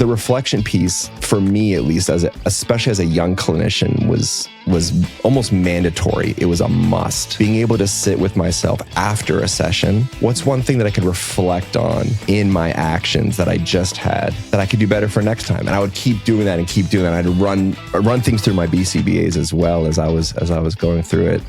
the reflection piece for me, at least, especially as a young clinician, was almost mandatory. It was a must. Being able to sit with myself after a session, what's one thing that I could reflect on in my actions that I just had that I could do better for next time? And I would keep doing that and keep doing that. I'd run things through my BCBAs as well as I was going through it.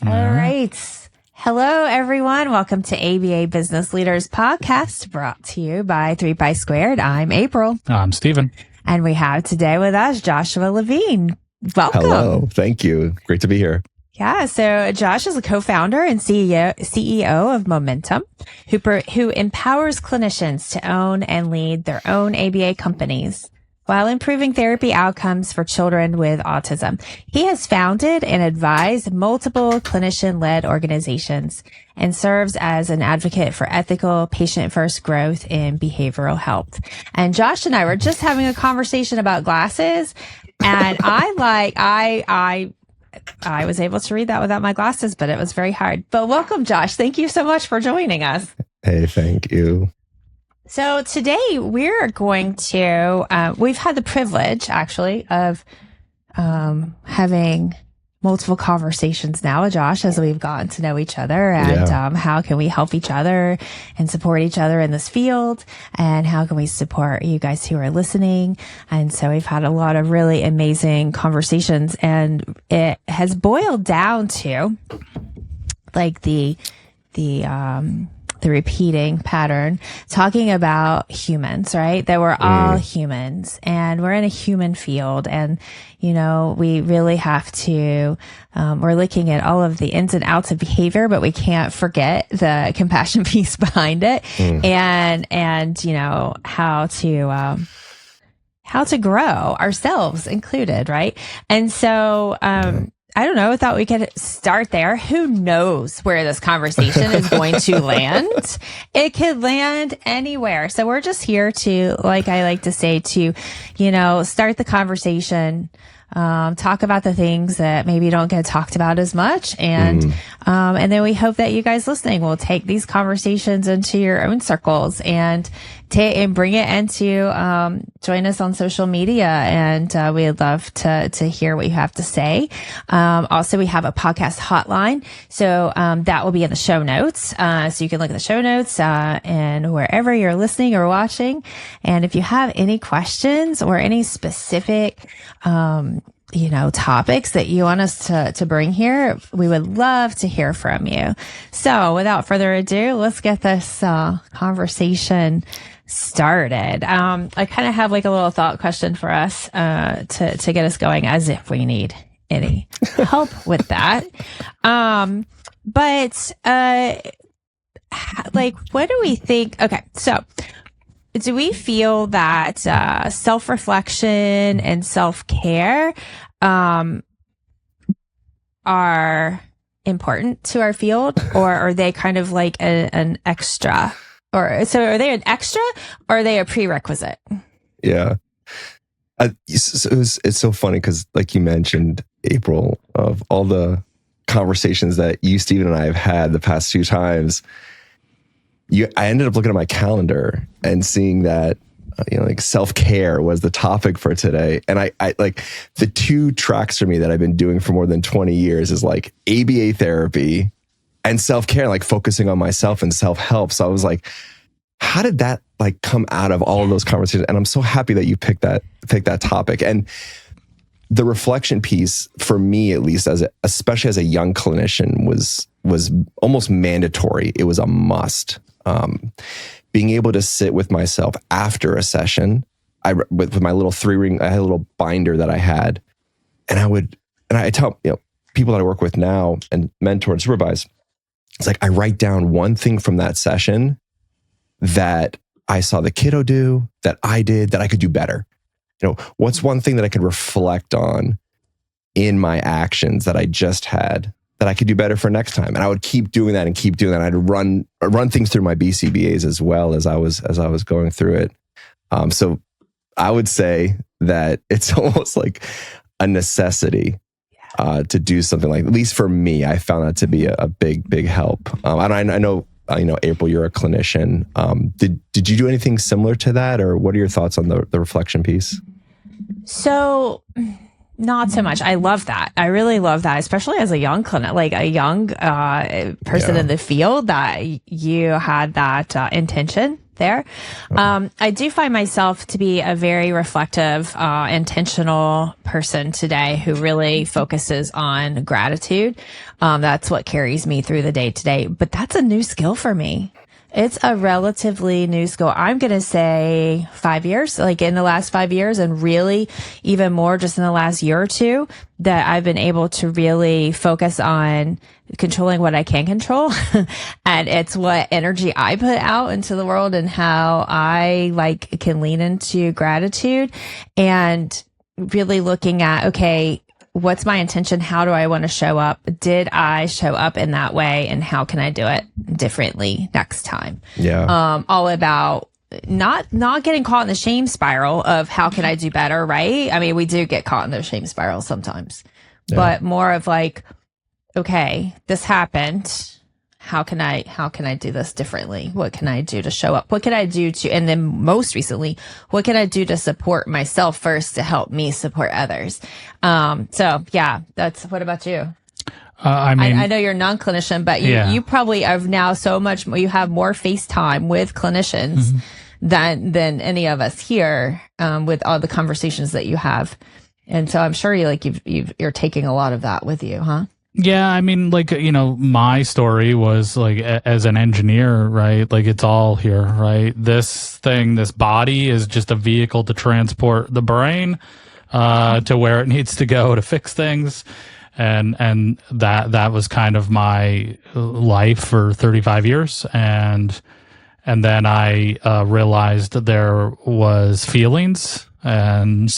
All right. Hello, everyone. Welcome to ABA Business Leaders Podcast, brought to you by 3Pi Squared. I'm April. I'm Steven. And we have today with us Joshua Levine. Welcome. Hello. Thank you. Great to be here. Yeah. So Josh is a co-founder and CEO of Momentum, who empowers clinicians to own and lead their own ABA companies while improving therapy outcomes for children with autism. He has founded and advised multiple clinician-led organizations and serves as an advocate for ethical, patient-first growth in behavioral health. And Josh and I were just having a conversation about glasses, and I was able to read that without my glasses, but it was very hard. But welcome, Josh. Thank you so much for joining us. Hey, thank you. So today we're going to, we've had the privilege actually of having multiple conversations now with Josh as we've gotten to know each other and how can we help each other and support each other in this field, and how can we support you guys who are listening. And so we've had a lot of really amazing conversations, and it has boiled down to like the repeating pattern, talking about humans, right? That we're all humans and we're in a human field. And, you know, we really have to, we're looking at all of the ins and outs of behavior, but we can't forget the compassion piece behind it and, you know, how to grow ourselves included. Right. And so, I don't know. I thought we could start there. Who knows where this conversation is going to land? It could land anywhere. So we're just here to, like I like to say, to, you know, start the conversation, talk about the things that maybe don't get talked about as much. And then we hope that you guys listening will take these conversations into your own circles and bring it into, join us on social media. And, we'd love to hear what you have to say. Also we have a podcast hotline. So, that will be in the show notes. So you can look at the show notes, and wherever you're listening or watching. And if you have any questions or any specific, you know, topics that you want us to bring here, we would love to hear from you. So without further ado, let's get this, conversation started. I kind of have like a little thought question for us, to get us going, as if we need any help with that. Like, what do we think? Okay. So do we feel that, self-reflection and self-care, are important to our field, or are they kind of like an extra? Or so are they an extra or are they a prerequisite? Yeah. It's so funny because, like you mentioned, April, of all the conversations that you, Steven, and I have had the past few times, I ended up looking at my calendar and seeing that, you know, like self-care was the topic for today. And I like the two tracks for me that I've been doing for more than 20 years is like ABA therapy and self-care, like focusing on myself and self-help. So I was like, how did that like come out of all of those conversations? And I'm so happy that you picked that topic. And the reflection piece for me, at least, especially as a young clinician, was almost mandatory. It was a must. Being able to sit with myself after a session, with my little 3-ring, I had a little binder that I had, and I tell, you know, people that I work with now and mentor and supervise, it's like I write down one thing from that session that I saw the kiddo do, that I did, that I could do better. You know, what's one thing that I could reflect on in my actions that I just had that I could do better for next time? And I would keep doing that and keep doing that. I'd run things through my BCBAs as well as I was going through it. So I would say that it's almost like a necessity to do something like, at least for me, I found that to be a big help. I know, April, you're a clinician. Did you do anything similar to that, or what are your thoughts on the reflection piece? So not so much. I love that. I really love that, especially as a young person in the field, that you had that intention there. I do find myself to be a very reflective, intentional person today who really focuses on gratitude. That's what carries me through the day to day, but that's a new skill for me. It's a relatively new skill. I'm going to say 5 years, like in the last 5 years, and really even more just in the last year or two, that I've been able to really focus on controlling what I can control. And it's what energy I put out into the world and how I can lean into gratitude and really looking at, okay, what's my intention? How do I want to show up? Did I show up in that way? And how can I do it differently next time? Yeah. All about not getting caught in the shame spiral of how can I do better, right? I mean, we do get caught in the shame spiral sometimes, but more of like, okay, this happened. How can I do this differently? What can I do to show up? What can I do and then most recently, what can I do to support myself first to help me support others? So yeah, what about you? I know you're a non-clinician, but you probably have now you have more FaceTime with clinicians than any of us here, with all the conversations that you have. And so I'm sure you're taking a lot of that with you, huh? Yeah, I mean, my story was as an engineer, right? Like it's all here, right? This body is just a vehicle to transport the brain to where it needs to go to fix things. And that was kind of my life for 35 years. And then I realized that there was feelings and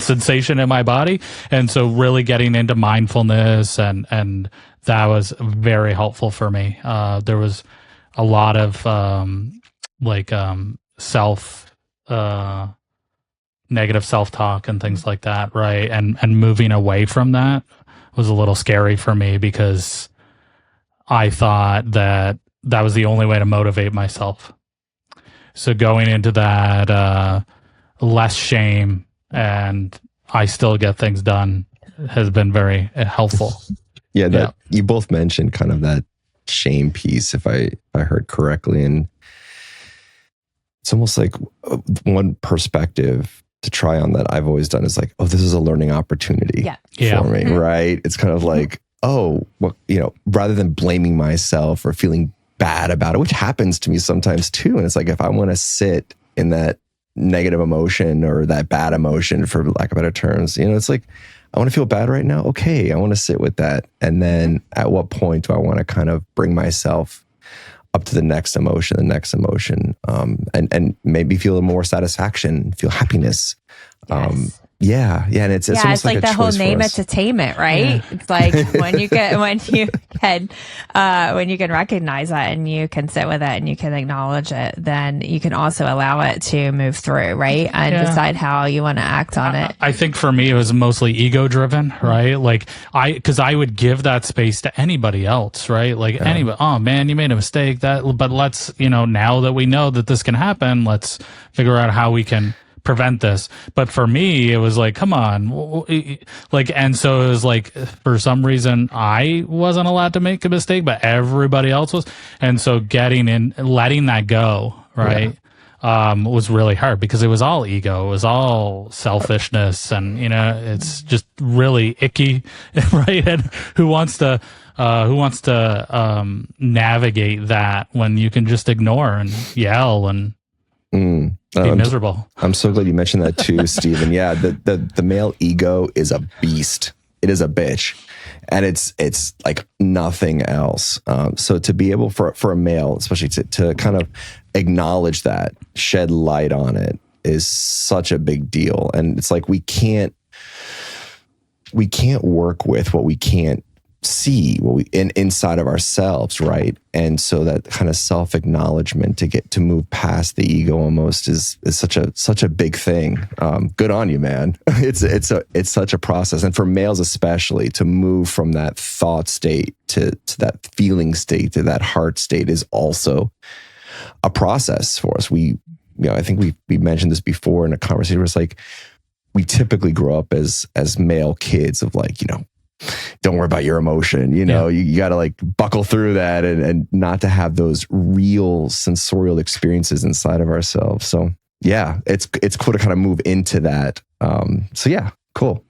sensation in my body. And so really getting into mindfulness and that was very helpful for me. There was a lot of negative self-talk and things like that, right? And moving away from that was a little scary for me because I thought that was the only way to motivate myself. So going into that, less shame and I still get things done has been very helpful. Yeah, you both mentioned kind of that shame piece, if I heard correctly, and it's almost like one perspective to try on that I've always done is like, oh, this is a learning opportunity for me, right? It's kind of like, rather than blaming myself or feeling bad about it, which happens to me sometimes too, and it's like if I want to sit in that negative emotion or that bad emotion, for lack of better terms, it's like, I want to feel bad right now. Okay, I want to sit with that. And then at what point do I want to kind of bring myself up to the next emotion, and maybe feel more sasatisfaction, feel happiness. Yes. And it's almost like the whole name it to tame it, right? Yeah. It's like when you can recognize that and you can sit with it and you can acknowledge it, then you can also allow it to move through, right? And decide how you want to act on it. I think for me, it was mostly ego driven, right? Like because I would give that space to anybody else, right? Like anybody, oh man, you made a mistake but let's, now that we know that this can happen, let's figure out how we can prevent this. But for me, it was like, come on, and so it was like, for some reason I wasn't allowed to make a mistake, but everybody else was. And so getting in, letting that go, right, was really hard because it was all ego, it was all selfishness, and it's just really icky, right? And who wants to navigate that when you can just ignore and yell and be miserable. I'm so glad you mentioned that too, Stephen. Yeah, the male ego is a beast. It is a bitch, and it's like nothing else. So to be able for a male, especially to kind of acknowledge that, shed light on it, is such a big deal. And it's like we can't work with what we can't see what we inside of ourselves, right? And so that kind of self-acknowledgement to move past the ego almost is such a big thing. Good on you, man. It's such a process, and for males especially, to move from that thought state to that feeling state to that heart state is also a process for us. I think we mentioned this before in a conversation where it's like we typically grow up as male kids of like, don't worry about your emotion. You got to like buckle through that and not to have those real sensorial experiences inside of ourselves. So yeah, it's cool to kind of move into that. So yeah, cool.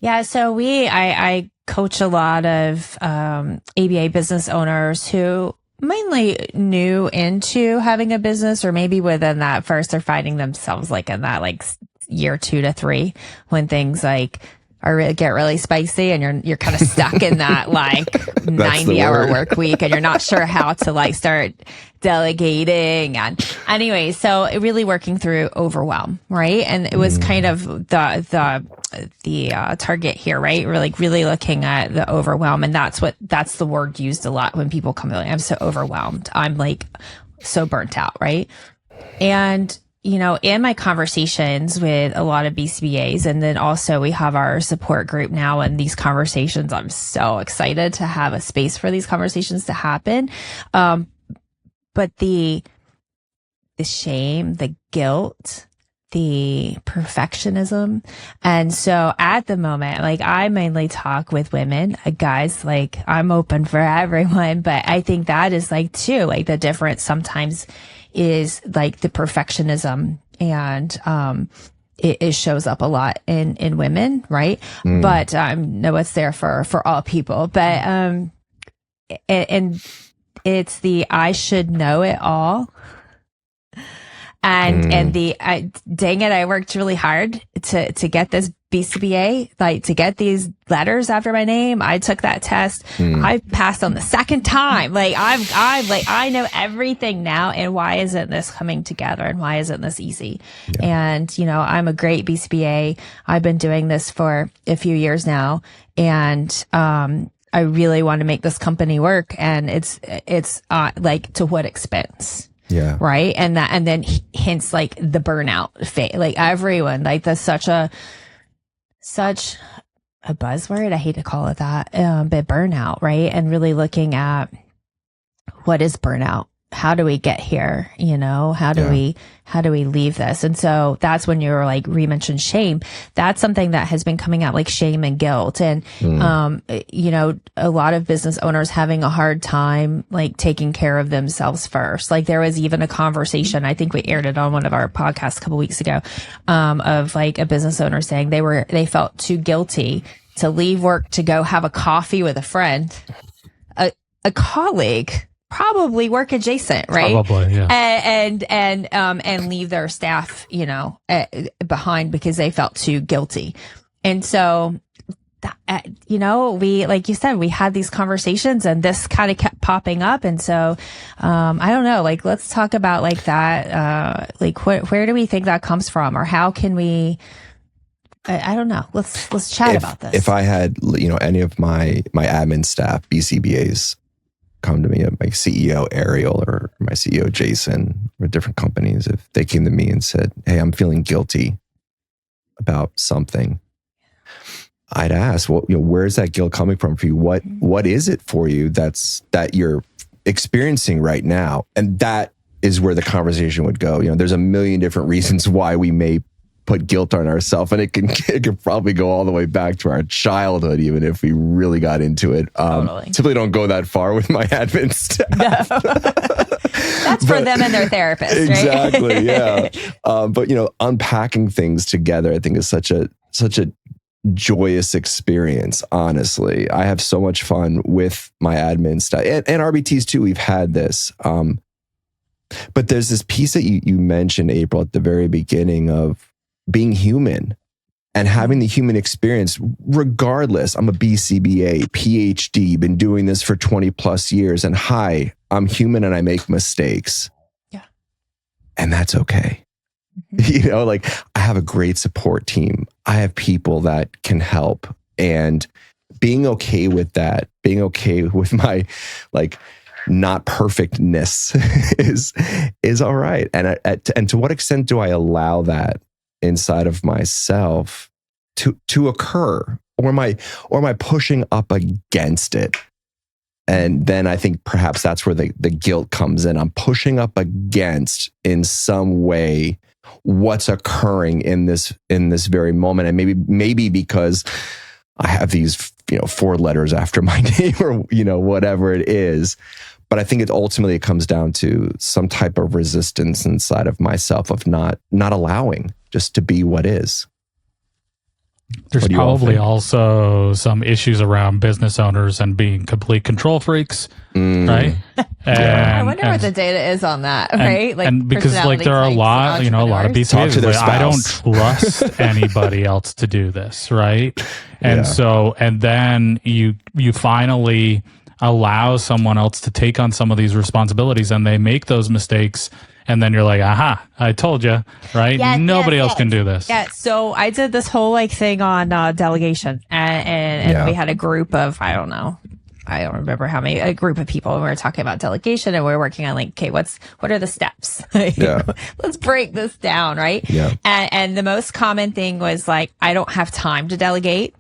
Yeah. So I coach a lot of ABA business owners who mainly new into having a business, or maybe within that first they're finding themselves like in that like year 2 to 3 when things like get really spicy and you're kind of stuck in that like 90-hour work week and you're not sure how to like start delegating. And anyway, so really working through overwhelm, right? And it was kind of the target here, right? We're like really looking at the overwhelm, and that's the word used a lot when people come to me. I'm so overwhelmed. I'm like so burnt out, right? And in my conversations with a lot of BCBAs, and then also we have our support group now, and these conversations, I'm so excited to have a space for these conversations to happen. But the shame, the guilt, the perfectionism. And so at the moment, like I mainly talk with women, guys, like I'm open for everyone, but I think that is like too, like the difference sometimes is like the perfectionism, and it shows up a lot in women, right? But no, it's there for all people. But and it's the I should know it all. And dang it, I worked really hard to get this BCBA, like to get these letters after my name. I took that test. I passed on the second time. Like I know everything now. And why isn't this coming together? And why isn't this easy? Yeah. And, I'm a great BCBA. I've been doing this for a few years now. And, I really want to make this company work. And it's like to what expense? Yeah. Right. And then hence like the burnout phase, like everyone, like that's such a buzzword. I hate to call it that. But burnout, right. And really looking at what is burnout? How do we get here? How do we leave this? And so that's when you were like, re-mentioned shame. That's something that has been coming out, like shame and guilt. And, a lot of business owners having a hard time, like taking care of themselves first. Like there was even a conversation, I think we aired it on one of our podcasts a couple weeks ago, of like a business owner saying they felt too guilty to leave work to go have a coffee with a friend, a colleague, probably work adjacent, right? Probably, yeah. And leave their staff, behind because they felt too guilty. And so, we, like you said, we had these conversations and this kind of kept popping up. And so, I don't know, like, let's talk about like that, like where do we think that comes from, or how can we, I don't know. Let's chat about this. If I had, any of my admin staff, BCBAs, come to me, my CEO Ariel or my CEO Jason, or different companies, if they came to me and said, "Hey, I'm feeling guilty about something," I'd ask, well, where's that guilt coming from for you? What is it for you that you're experiencing right now? And that is where the conversation would go. There's a million different reasons why we may put guilt on ourselves, and it can probably go all the way back to our childhood, even if we really got into it. Totally. Typically don't go that far with my admin staff. No. That's for them and their therapist, right? Exactly, yeah. But unpacking things together, I think, is such a joyous experience. Honestly, I have so much fun with my admin staff and RBTs too. We've had this, but there's this piece that you mentioned, April, at the very beginning of being human and having the human experience, regardless. I'm a BCBA, PhD, been doing this for 20 plus years. And hi, I'm human and I make mistakes. Yeah. And that's okay. Mm-hmm. Like I have a great support team. I have people that can help. And being okay with that, being okay with my like not perfectness is all right. And to what extent do I allow that inside of myself to occur, or am I pushing up against it? And then I think perhaps that's where the guilt comes in. I'm pushing up against in some way what's occurring in this very moment. And maybe because I have these, 4 letters after my name, or, whatever it is. But I think it comes down to some type of resistance inside of myself of not allowing just to be what is. There's probably also some issues around business owners and being complete control freaks, right? I wonder what the data is on that, right? And because there are a lot of BCBAs. Like, I don't trust anybody else to do this, right? And and then you finally allow someone else to take on some of these responsibilities, and they make those mistakes. And then you're like, aha, I told you, right? Nobody else can do this. Yeah. So I did this whole like thing on delegation, and we had a group of, I don't remember how many, a group of people, and we were talking about delegation, and we were working on like, okay, what are the steps? Let's break this down, right? Yeah. And the most common thing was like, I don't have time to delegate.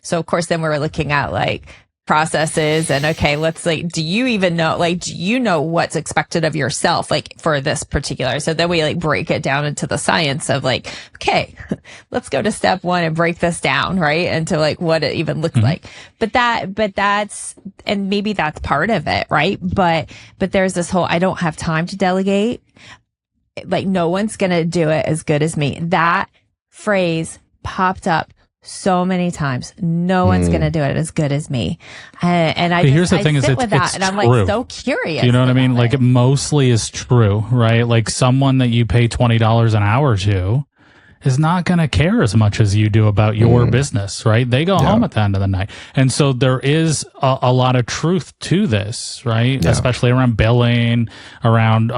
So of course, then we were looking at like processes and okay, let's like, do you know what's expected of yourself, like for this particular? So then we like break it down into the science of like, okay, let's go to step 1 and break this down, right? Into like what it even looks like. But that's, and maybe that's part of it, right? But there's this whole, I don't have time to delegate. Like no one's going to do it as good as me. That phrase popped up so many times. No one's going to do it as good as me. And here's the thing: sit is with that, and I'm true. like so curious. You know what I mean? Like it mostly is true, right? Like someone that you pay $20 an hour to is not going to care as much as you do about your business, right? They go home at the end of the night. And so there is a lot of truth to this, right? Yeah. Especially around billing, around,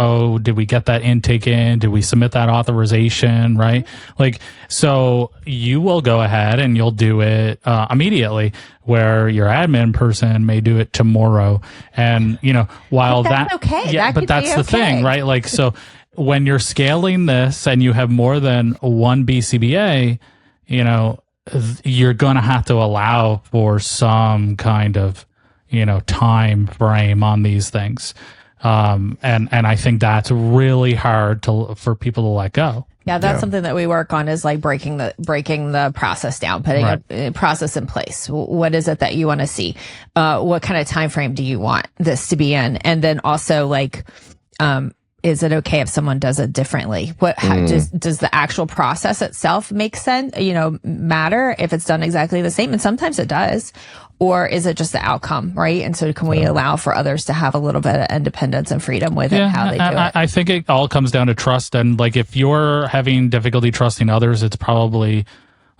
did we get that intake in? Did we submit that authorization, right? Like, so you will go ahead and you'll do it immediately, where your admin person may do it tomorrow. And, while that's okay. Yeah, but that's the thing, right? Like, so when you're scaling this and you have more than one BCBA, you're going to have to allow for some kind of, time frame on these things. And I think that's really hard for people to let go. Yeah, that's something that we work on, is like breaking the process down, putting a process in place. What is it that you want to see? What kind of time frame do you want this to be in? And then also like, is it okay if someone does it differently? Does the actual process itself make sense? Matter if it's done exactly the same? And sometimes it does. Or is it just the outcome, right? And so can we allow for others to have a little bit of independence and freedom with how they do it? I think it all comes down to trust. And like, if you're having difficulty trusting others, it's probably,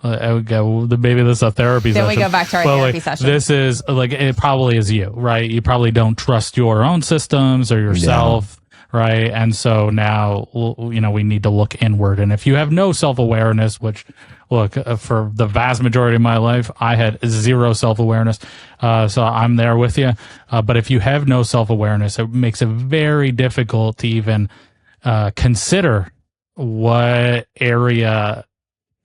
maybe this is a therapy session. Then we go back to our therapy session. This is like, it probably is you, right? You probably don't trust your own systems or yourself. Right. And so now, we need to look inward. And if you have no self-awareness, which, look, for the vast majority of my life, I had zero self-awareness. So I'm there with you. But if you have no self-awareness, it makes it very difficult to even consider what area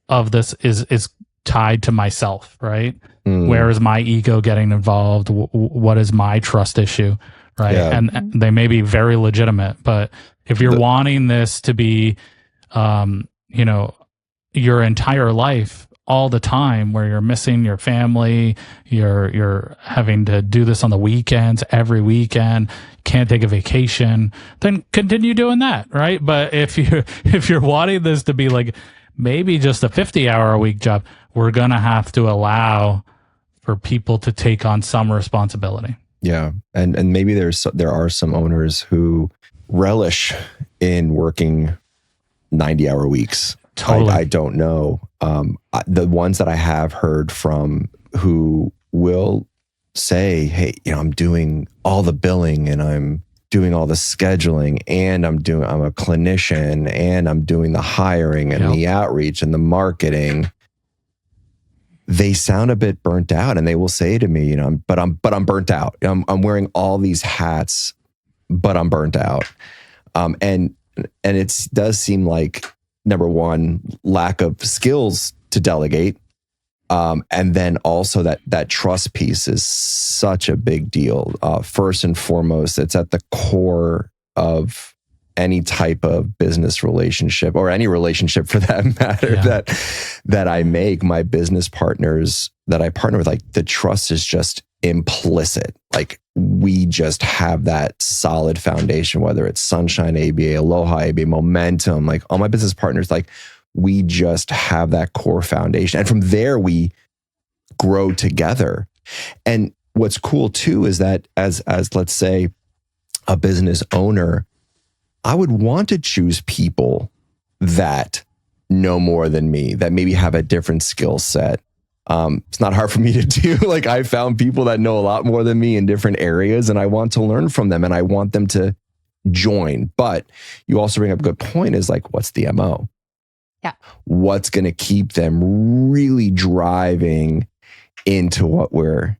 of this is tied to myself, right? Where is my ego getting involved? What is my trust issue? Right. Yeah. And they may be very legitimate, but if you're wanting this to be, your entire life all the time, where you're missing your family, you're having to do this on the weekends, every weekend, can't take a vacation, then continue doing that. Right. But if you're wanting this to be like maybe just a 50-hour-a-week job, we're going to have to allow for people to take on some responsibility. Yeah. And maybe there are some owners who relish in working 90-hour weeks. Totally. I don't know. The ones that I have heard from who will say, hey, I'm doing all the billing and I'm doing all the scheduling and I'm a clinician and I'm doing the hiring and the outreach and the marketing. they sound a bit burnt out, and they will say to me, but I'm burnt out. I'm wearing all these hats, but I'm burnt out. And it does seem like, number one, lack of skills to delegate. And then also that trust piece is such a big deal. First and foremost, it's at the core of any type of business relationship, or any relationship for that matter, that I make. My business partners that I partner with, like, the trust is just implicit. Like, we just have that solid foundation, whether it's Sunshine ABA, Aloha ABA, Momentum, like all my business partners, like, we just have that core foundation. And from there, we grow together. And what's cool too is that as let's say a business owner, I would want to choose people that know more than me, that maybe have a different skill set. It's not hard for me to do. Like, I found people that know a lot more than me in different areas, and I want to learn from them, and I want them to join. But you also bring up a good point, is like, what's the MO? Yeah. What's going to keep them really driving into what we're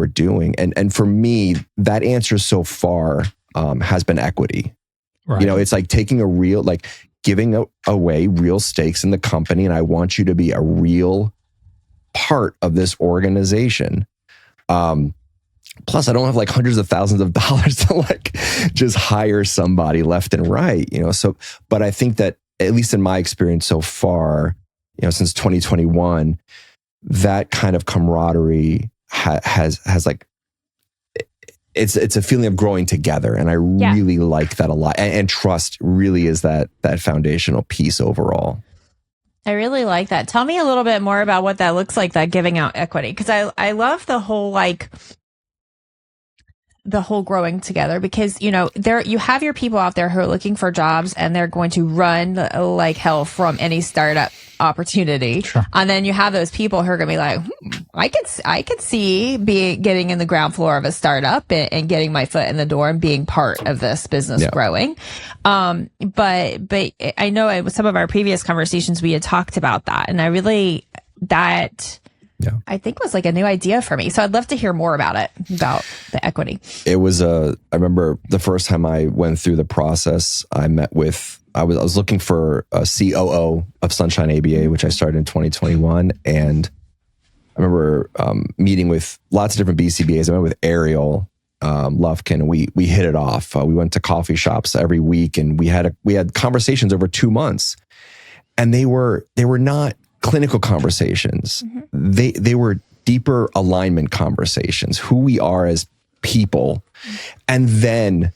doing? And for me, that answer so far has been equity. Right. It's like taking giving away real stakes in the company, and I want you to be a real part of this organization. Plus, I don't have like hundreds of thousands of dollars to like just hire somebody left and right, So, but I think that, at least in my experience so far, since 2021, that kind of camaraderie has like, it's a feeling of growing together, and I really like that a lot. And trust really is that foundational piece overall. I really like that. Tell me a little bit more about what that looks like, that giving out equity, because I love the whole growing together, because there you have your people out there who are looking for jobs, and they're going to run like hell from any startup opportunity. Sure. And then you have those people who are going to be like, I could see getting in the ground floor of a startup and getting my foot in the door and being part of this business growing. But I know in some of our previous conversations we had talked about that, and I think was like a new idea for me. So I'd love to hear more about it, about the equity. It was I remember the first time I went through the process, I was looking for a COO of Sunshine ABA, which I started in 2021. And I remember meeting with lots of different BCBAs. I met with Ariel Lufkin. We hit it off. We went to coffee shops every week, and we had conversations over 2 months. And they were not clinical conversations. Mm-hmm. They were deeper alignment conversations, who we are as people. And then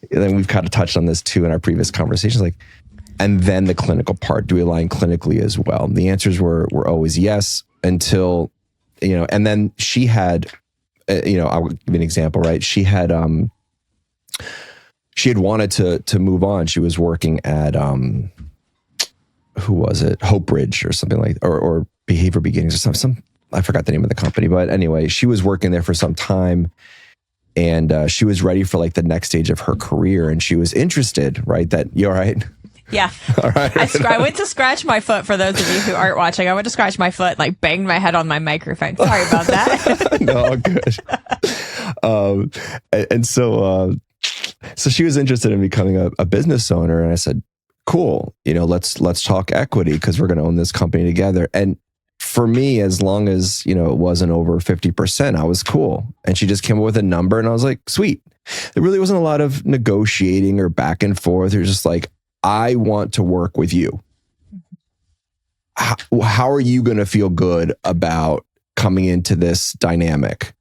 we've kind of touched on this too in our previous conversations, and then the clinical part, do we align clinically as well? And the answers were always yes, until, and then she had, I'll give you an example, right? She had wanted to move on. She was working at, who was it? Hope Bridge or something like, or Behavior Beginnings or some, I forgot the name of the company, but anyway, she was working there for some time, and she was ready for like the next stage of her career, and she was interested, right? That, you all right? Yeah. All right. I went to scratch my foot, for those of you who aren't watching. I went to scratch my foot, like banged my head on my microphone. Sorry about that. No, good. And so she was interested in becoming a business owner, and I said, cool, let's talk equity, because we're going to own this company together. And for me, as long as, it wasn't over 50%, I was cool. And she just came up with a number, and I was like, sweet. There really wasn't a lot of negotiating or back and forth. It was just like, I want to work with you. How are you going to feel good about coming into this dynamic?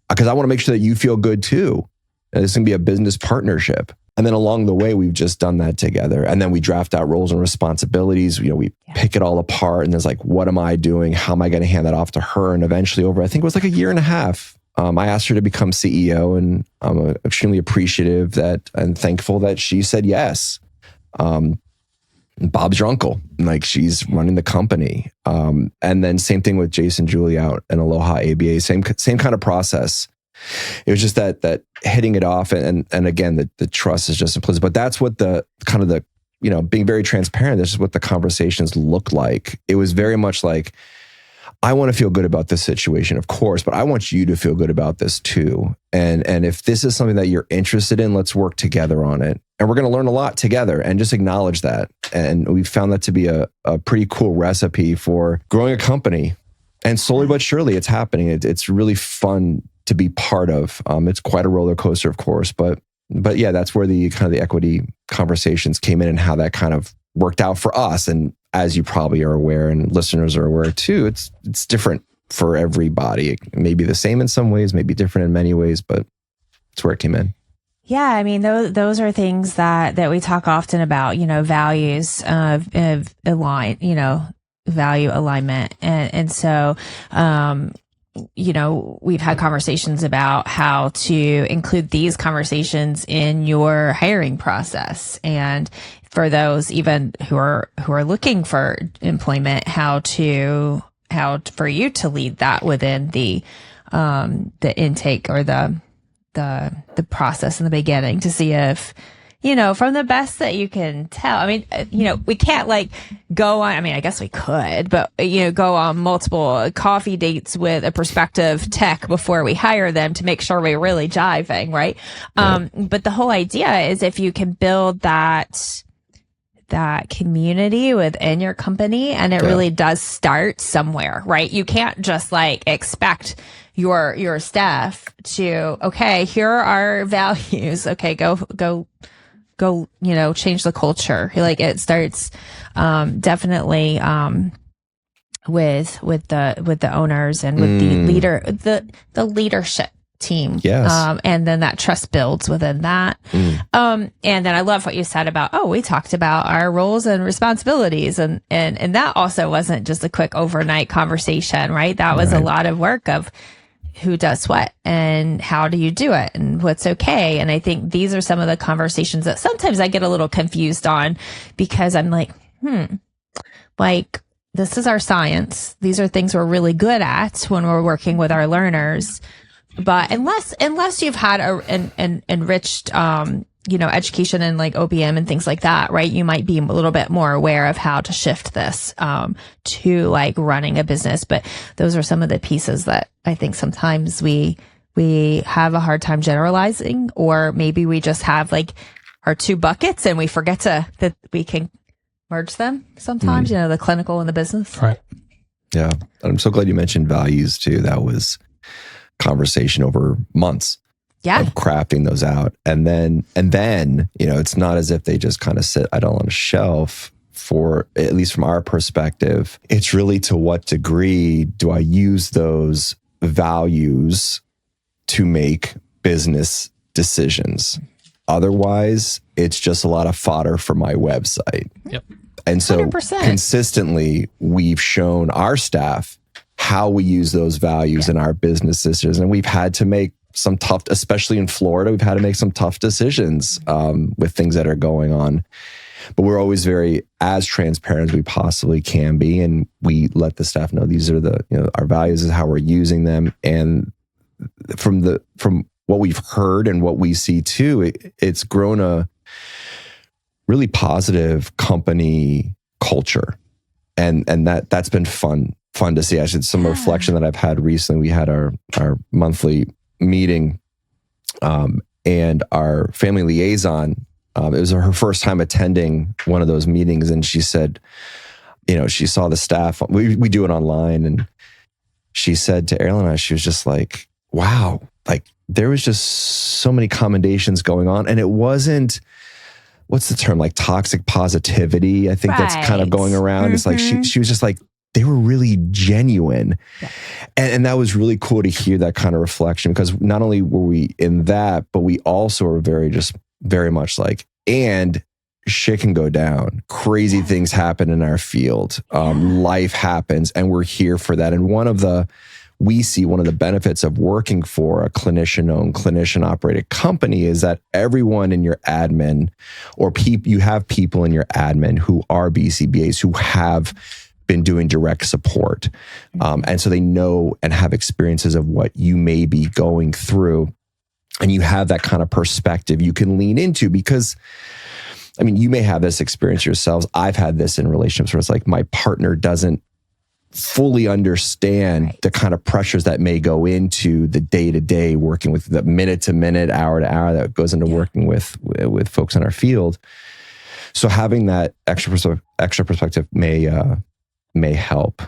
Because I want to make sure that you feel good too. And it's going to be a business partnership. And then along the way, we've just done that together. And then we draft out roles and responsibilities. We pick it all apart. And there's like, what am I doing? How am I going to hand that off to her? And eventually over, I think it was like a year and a half, I asked her to become CEO. And I'm extremely appreciative and thankful that she said yes. Bob's your uncle. Like, she's running the company. And then same thing with Jason Julie out in Aloha ABA. Same kind of process. It was just that hitting it off, and again, the trust is just implicit. But that's what the kind of the, being very transparent. This is what the conversations look like. It was very much like, I want to feel good about this situation, of course, but I want you to feel good about this too. And if this is something that you're interested in, let's work together on it. And we're going to learn a lot together, and just acknowledge that. And we've found that to be a pretty cool recipe for growing a company. And slowly but surely it's happening. It's really fun to be part of. It's quite a roller coaster, of course, but yeah, that's where the kind of the equity conversations came in and how that kind of worked out for us. And as you probably are aware, and listeners are aware too, it's different for everybody. It may be the same in some ways, maybe different in many ways, but it's where it came in. Yeah, I mean, those are things that we talk often about, values of align, value alignment. And so, we've had conversations about how to include these conversations in your hiring process. And for those even who are looking for employment, how for you to lead that within the intake or the process in the beginning, to see if, from the best that you can tell. I mean, we can't go on, I guess we could, but, go on multiple coffee dates with a prospective tech before we hire them to make sure we're really jiving, right? But the whole idea is if you can build that community within your company, and it really does start somewhere, right? You can't just expect your staff to, okay, here are our values. Okay, go, change the culture. It starts, definitely, with the owners and with the leadership team. Yes. And then that trust builds within that. And then I love what you said about, we talked about our roles and responsibilities, and that also wasn't just a quick overnight conversation, right? That was a lot of work of who does what and how do you do it and what's okay. And I think these are some of the conversations that sometimes I get a little confused on, because I'm this is our science. These are things we're really good at when we're working with our learners. But unless you've had an enriched, education in OBM and things like that, right? You might be a little bit more aware of how to shift this, to running a business. But those are some of the pieces that I think sometimes we have a hard time generalizing, or maybe we just have our two buckets and we forget that we can merge them sometimes, the clinical and the business. Right. Yeah. I'm so glad you mentioned values too. That was conversation over months of crafting those out. And then, it's not as if they just kind of sit idle on a shelf. For at least from our perspective, it's really to what degree do I use those values to make business decisions? Otherwise, it's just a lot of fodder for my website. Yep. And so 100%. Consistently, we've shown our staff how we use those values in our business decisions. And we've had to make some tough, especially in Florida, we've had to make some tough decisions with things that are going on. But we're always very as transparent as we possibly can be. And we let the staff know these are our values is how we're using them. And from what we've heard and what we see too, it's grown a really positive company culture. And that's been fun to see. Actually, some reflection that I've had recently. We had our monthly meeting, and our family liaison, it was her first time attending one of those meetings. And she said, she saw the staff, we do it online. And she said to Erlen and I, she was just like, wow, there was just so many commendations going on. And it wasn't, what's the term? Toxic positivity. I think that's kind of going around. It's she was just like, they were really genuine. Yeah. And that was really cool to hear that kind of reflection, because not only were we in that, but we also were very much and shit can go down. Crazy things happen in our field. Life happens, and we're here for that. And one of the benefits of working for a clinician-owned, clinician-operated company is that everyone in your admin, or you have people in your admin who are BCBAs who have been doing direct support. And so they know and have experiences of what you may be going through. And you have that kind of perspective you can lean into, because you may have this experience yourselves. I've had this in relationships where it's my partner doesn't fully understand the kind of pressures that may go into the day-to-day working with the minute-to-minute, hour-to-hour that goes into working with folks in our field. So having that extra perspective may help.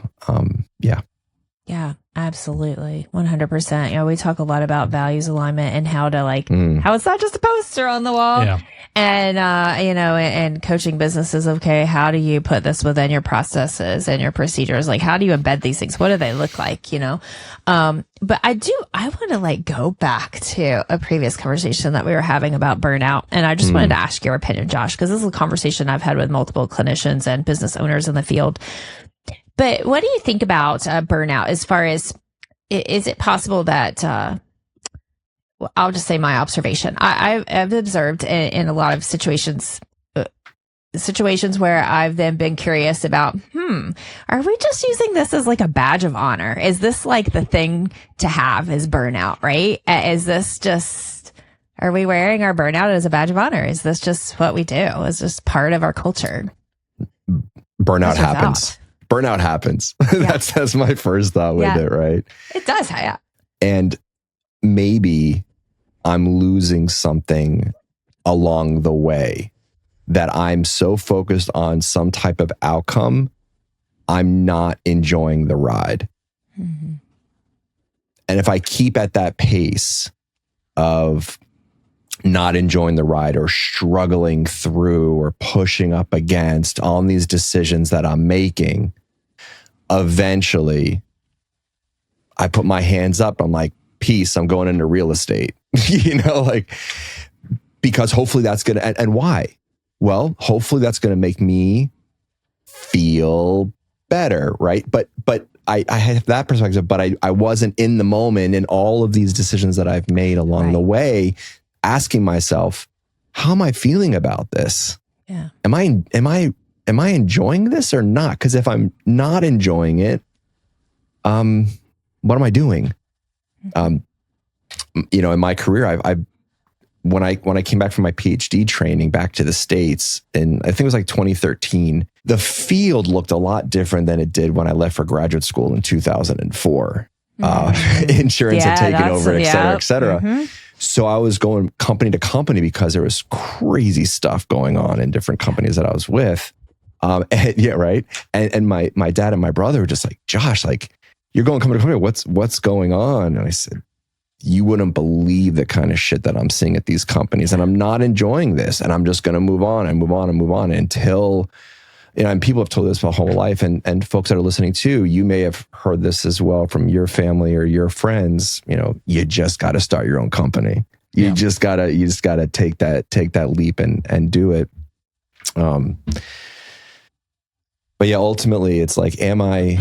Yeah, absolutely. 100%. You know, we talk a lot about values alignment and how to how it's not just a poster on the wall. Yeah. And, you know, and coaching businesses, okay, how do you put this within your processes and your procedures? Like, how do you embed these things? What do they look like, you know? But I want to go back to a previous conversation that we were having about burnout. And I just wanted to ask your opinion, Josh, because this is a conversation I've had with multiple clinicians and business owners in the field. But what do you think about burnout as far as, is it possible that, well, I'll just say my observation. I've observed in a lot of situations where I've then been curious about, are we just using this as like a badge of honor? Is this like the thing to have is burnout, right? Is this just, are we wearing our burnout as a badge of honor? Is this just what we do? Is this part of our culture? Burnout happens. Burnout happens. Yeah. That's my first thought with it, right? It does, yeah. And maybe I'm losing something along the way, that I'm so focused on some type of outcome, I'm not enjoying the ride. Mm-hmm. And if I keep at that pace of not enjoying the ride or struggling through or pushing up against all these decisions that I'm making, eventually I put my hands up. I'm like, peace, I'm going into real estate, because hopefully that's going to, and why? Well, hopefully that's going to make me feel better, right? But I have that perspective, but I wasn't in the moment in all of these decisions that I've made along the way, asking myself, how am I feeling about this? Yeah. Am I enjoying this or not? Because if I'm not enjoying it, what am I doing? In my career, when I came back from my PhD training back to the States, and I think it was like 2013, the field looked a lot different than it did when I left for graduate school in 2004. Insurance had taken over, et cetera, et cetera. Mm-hmm. So I was going company to company because there was crazy stuff going on in different companies that I was with. And my dad and my brother were just like, Josh, like, you're going company to company. What's going on? And I said, you wouldn't believe the kind of shit that I'm seeing at these companies, and I'm not enjoying this, and I'm just going to move on until, and people have told this my whole life, and folks that are listening too, you may have heard this as well from your family or your friends, you just got to start your own company. You just gotta take that leap and do it. But yeah, ultimately it's like, am I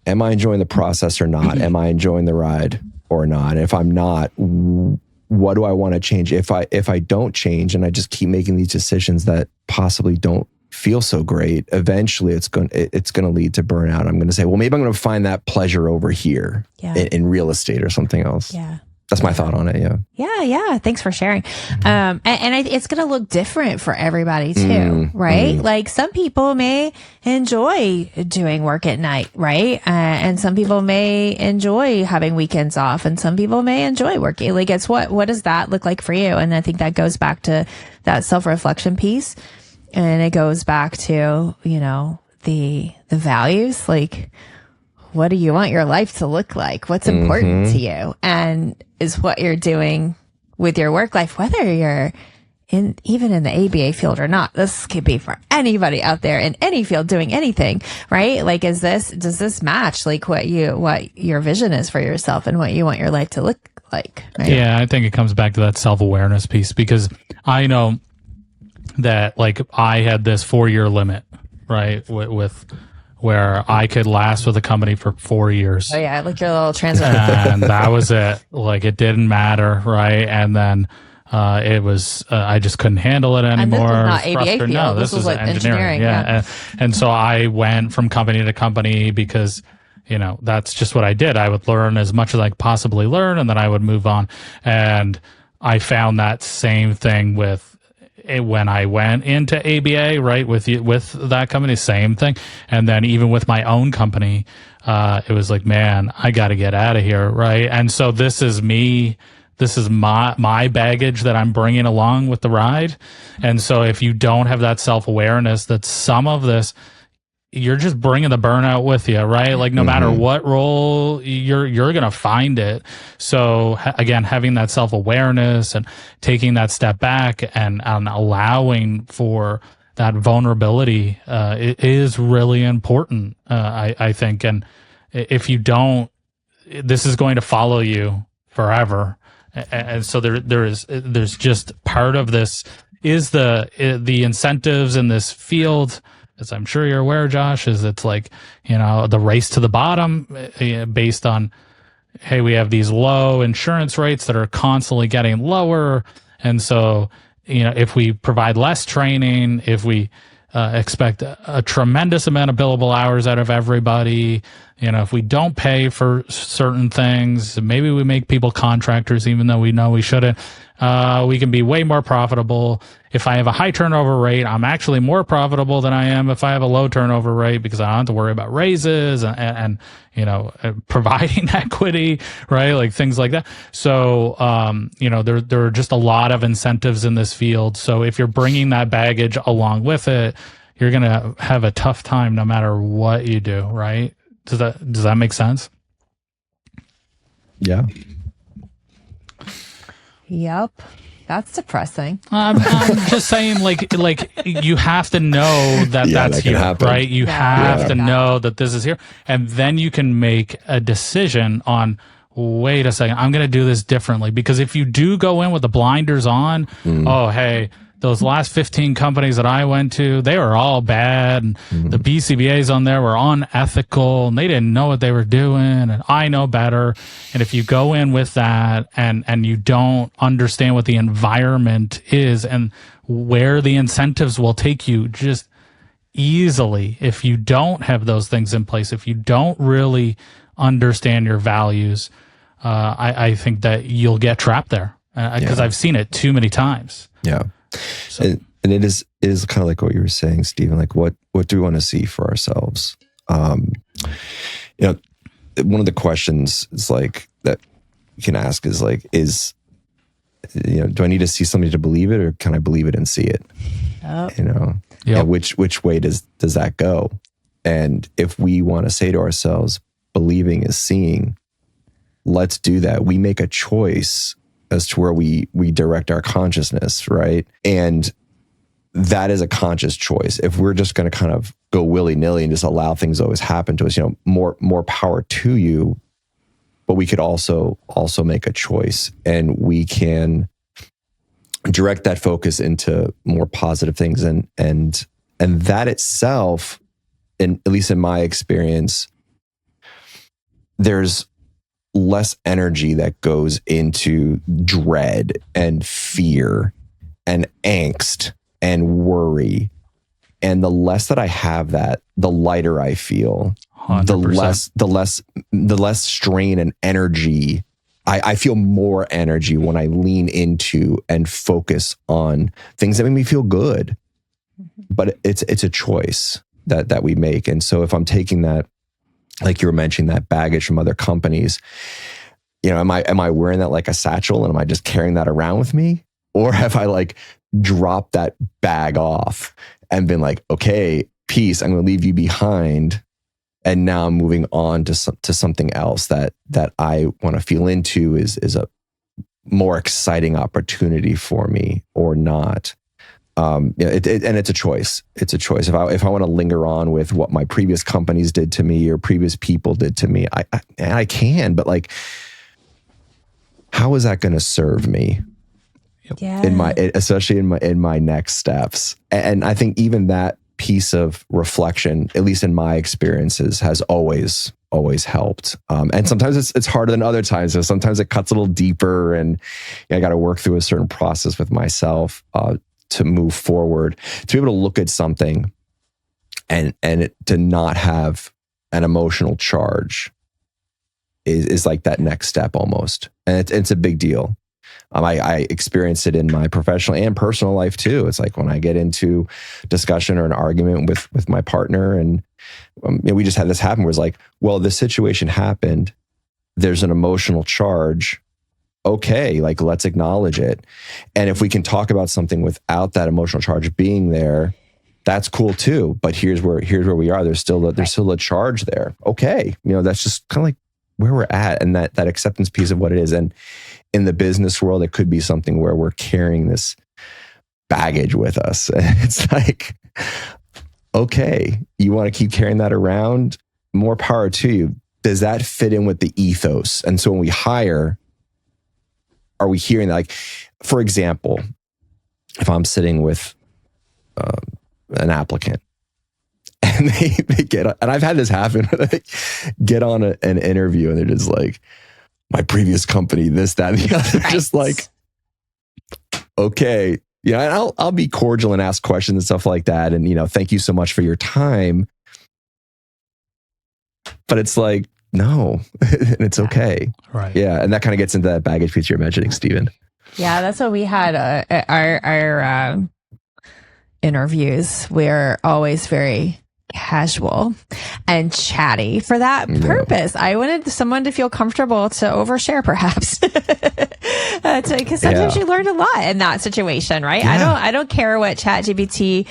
enjoying the process or not? Am I enjoying the ride or not? And if I'm not, what do I want to change? If I don't change and I just keep making these decisions that possibly don't feel so great, eventually it's going to lead to burnout. I'm going to say, well, maybe I'm going to find that pleasure over here in real estate or something else. Yeah. That's my thought on it. Yeah. Thanks for sharing. And it's going to look different for everybody too, right? Like some people may enjoy doing work at night, right? And some people may enjoy having weekends off, and some people may enjoy working. Like, it's what does that look like for you? And I think that goes back to that self-reflection piece, and it goes back to, the values, like, what do you want your life to look like? What's important to you? And is what you're doing with your work life, whether you're even in the ABA field or not. This could be for anybody out there in any field doing anything, right? Like, does this match like what your vision is for yourself and what you want your life to look like? Right? Yeah, I think it comes back to that self-awareness piece, because I know that, like, I had this 4-year limit, right? With where I could last with a company for 4 years. Oh yeah, like your little transfer. And that was it. Like, it didn't matter, right? And then it was, I just couldn't handle it anymore. And this was not ABA field. No, this was like engineering. Yeah. And so I went from company to company because, that's just what I did. I would learn as much as I could possibly learn, and then I would move on. And I found that same thing with when I went into ABA, right, with that company, same thing. And then even with my own company, it was like, man, I got to get out of here, right? And so this is me. This is my baggage that I'm bringing along with the ride. And so if you don't have that self-awareness that some of this, you're just bringing the burnout with you, right? Like no matter what role you're going to find it. So again, having that self-awareness and taking that step back and allowing for that vulnerability, it is really important, I think. And if you don't, this is going to follow you forever. And so there's just part of this is the incentives in this field, as I'm sure you're aware, Josh, is it's like, the race to the bottom based on, hey, we have these low insurance rates that are constantly getting lower. And so, if we provide less training, if we expect a tremendous amount of billable hours out of everybody, if we don't pay for certain things, maybe we make people contractors, even though we know we shouldn't. We can be way more profitable. If I have a high turnover rate, I'm actually more profitable than I am if I have a low turnover rate because I don't have to worry about raises and providing equity, right? Like things like that. So, there are just a lot of incentives in this field. So if you're bringing that baggage along with it, you're going to have a tough time no matter what you do, right? Does that make sense? Yeah. Yep. That's depressing. I'm just saying, like you have to know that that's here, happen. Right? You have to know that this is here, and then you can make a decision on. Wait a second, I'm going to do this differently. Because if you do go in with the blinders on, oh hey, those last 15 companies that I went to, they were all bad. And the BCBAs on there were unethical and they didn't know what they were doing. And I know better. And if you go in with that and you don't understand what the environment is and where the incentives will take you just easily, if you don't have those things in place, if you don't really understand your values, I think that you'll get trapped there because I've seen it too many times. Yeah. So. And it is kind of like what you were saying, Stephen, like what do we want to see for ourselves? One of the questions is like that you can ask is like, do I need to see something to believe it or can I believe it and see it? And which way does that go? And if we want to say to ourselves, believing is seeing, let's do that. We make a choice as to where we direct our consciousness, right? And that is a conscious choice. If we're just going to kind of go willy-nilly and just allow things to always happen to us, more power to you, but we could also make a choice and we can direct that focus into more positive things. And that itself, at least in my experience, there's less energy that goes into dread and fear and angst and worry. And the less that I have that, the lighter I feel, 100%. the less strain and energy. I feel more energy when I lean into and focus on things that make me feel good. But it's a choice that we make. And so if I'm taking that, like you were mentioning, that baggage from other companies, am I wearing that like a satchel and am I just carrying that around with me? Or have I like dropped that bag off and been like, okay, peace, I'm going to leave you behind. And now I'm moving on to something else that I want to feel into is a more exciting opportunity for me or not. And it's a choice. It's a choice. If I want to linger on with what my previous companies did to me or previous people did to me, I can, but like, how is that going to serve me? Especially in my next steps? And I think even that piece of reflection, at least in my experiences, has always helped. And sometimes it's harder than other times. So sometimes it cuts a little deeper, and I got to work through a certain process with myself to move forward, to be able to look at something and to not have an emotional charge is like that next step almost. And it's a big deal. I experience it in my professional and personal life too. It's like when I get into discussion or an argument with my partner, and we just had this happen where it's like, well, this situation happened. There's an emotional charge. Okay, like let's acknowledge it. And if we can talk about something without that emotional charge being there, that's cool too. But here's where we are. There's still a charge there. Okay, that's just kind of like where we're at, and that acceptance piece of what it is. And in the business world, it could be something where we're carrying this baggage with us. It's like, okay, you want to keep carrying that around? More power to you. Does that fit in with the ethos? And so when we hire, are we hearing that? Like, for example, if I'm sitting with an applicant and they get, and I've had this happen, they get on an interview and they're just like, my previous company, this, that, and the other. Right. Just like, okay. And I'll be cordial and ask questions and stuff like that. And, thank you so much for your time. But it's like, no, and it's okay. Right. Yeah. And that kind of gets into that baggage piece you're mentioning, Stephen. Yeah, that's what we had. Our interviews, we're always very casual and chatty for that purpose. I wanted someone to feel comfortable to overshare, perhaps, because sometimes you learn a lot in that situation, right? Yeah. I don't care what ChatGPT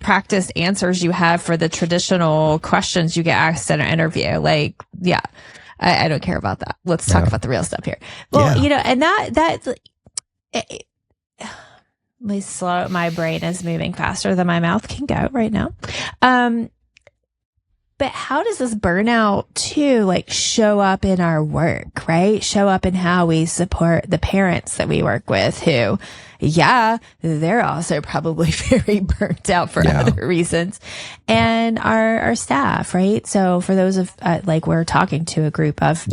practice answers you have for the traditional questions you get asked in an interview. Like, yeah, I don't care about that. Let's talk about the real stuff here. Well, and let slow. My brain is moving faster than my mouth can go right now. But how does this burnout too, like, show up in our work, right? Show up in how we support the parents that we work with who, they're also probably very burnt out for other reasons, and our staff, right? So for those of, like, we're talking to a group of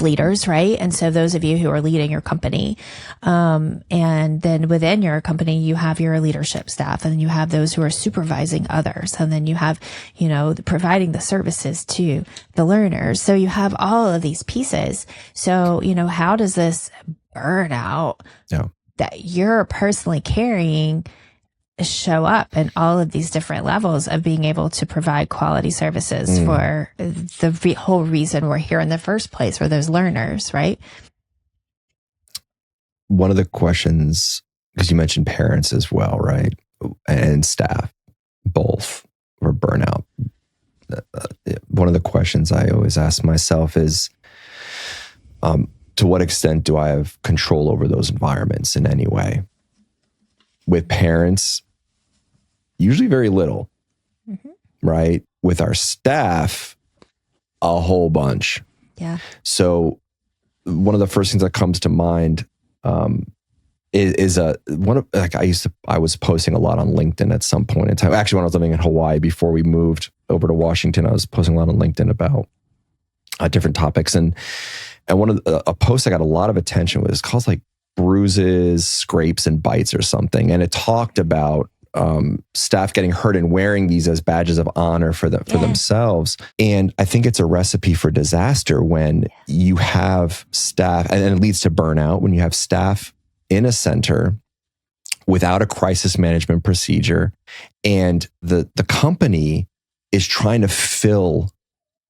leaders, right? And so those of you who are leading your company, and then within your company, you have your leadership staff, and then you have those who are supervising others. And then you have, providing the services to the learners. So you have all of these pieces. So, how does this burnout that you're personally carrying show up in all of these different levels of being able to provide quality services for the whole reason we're here in the first place, for those learners, right? One of the questions, because you mentioned parents as well, right? And staff, both, or burnout. One of the questions I always ask myself is, to what extent do I have control over those environments in any way? With parents, usually very little, right? With our staff, a whole bunch. Yeah. So one of the first things that comes to mind is I was posting a lot on LinkedIn at some point in time. Actually, when I was living in Hawaii before we moved over to Washington, I was posting a lot on LinkedIn about different topics, and one of a post that got a lot of attention was called like bruises, scrapes, and bites or something. And it talked about staff getting hurt and wearing these as badges of honor for themselves. And I think it's a recipe for disaster when you have staff, and it leads to burnout, when you have staff in a center without a crisis management procedure, and the company is trying to fill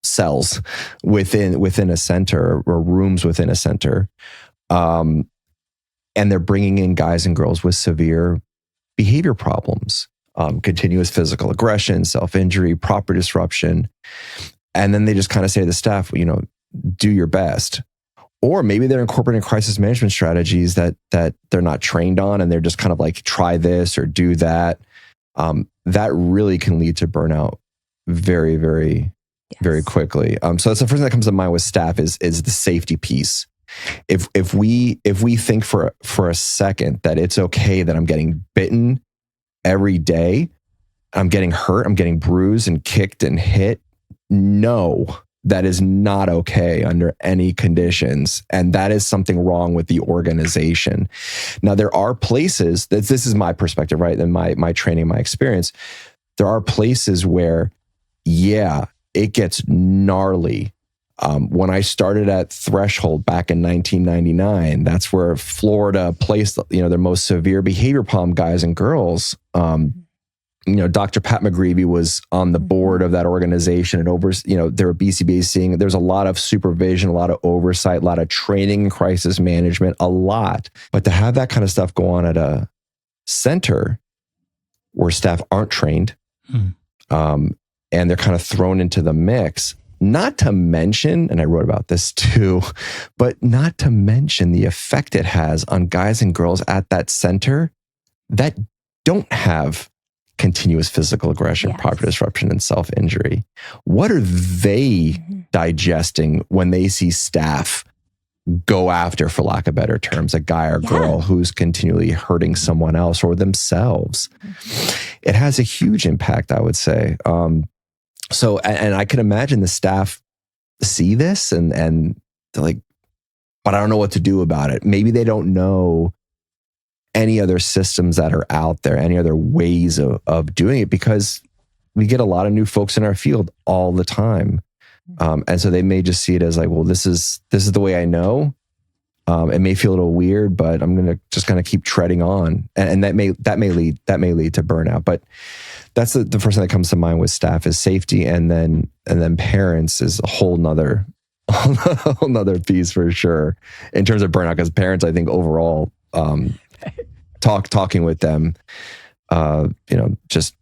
cells within a center, or rooms within a center. And they're bringing in guys and girls with severe behavior problems, continuous physical aggression, self-injury, proper disruption. And then they just kind of say to the staff, do your best. Or maybe they're incorporating crisis management strategies that they're not trained on, and they're just kind of like, try this or do that. That really can lead to burnout very, very, very quickly. So that's the first thing that comes to mind with staff is the safety piece. If we think for a second that it's okay that I'm getting bitten every day, I'm getting hurt, I'm getting bruised and kicked and hit, no, that is not okay under any conditions. And that is something wrong with the organization. Now, there are places that, this is my perspective, right? And my training, my experience, there are places where, it gets gnarly. When I started at Threshold back in 1999, that's where Florida placed, their most severe behavior problem guys and girls. Dr. Pat McGreevy was on the board of that organization, and there were BCBAs seeing, there's a lot of supervision, a lot of oversight, a lot of training and crisis management, a lot. But to have that kind of stuff go on at a center where staff aren't trained, and they're kind of thrown into the mix, not to mention, and I wrote about this too, but not to mention the effect it has on guys and girls at that center that don't have continuous physical aggression, property disruption, and self-injury. What are they digesting when they see staff go after, for lack of better terms, a guy or girl who's continually hurting someone else or themselves? It has a huge impact, I would say. So, and I can imagine the staff see this and they're like, but I don't know what to do about it. Maybe they don't know any other systems that are out there, any other ways of doing it, because we get a lot of new folks in our field all the time. And so they may just see it as like, well, this is the way I know. It may feel a little weird, but I'm going to just kind of keep treading on. And that may lead to burnout. But that's the first thing that comes to mind with staff is safety. And then parents is a whole nother piece for sure in terms of burnout, because parents, I think overall, talking with them, just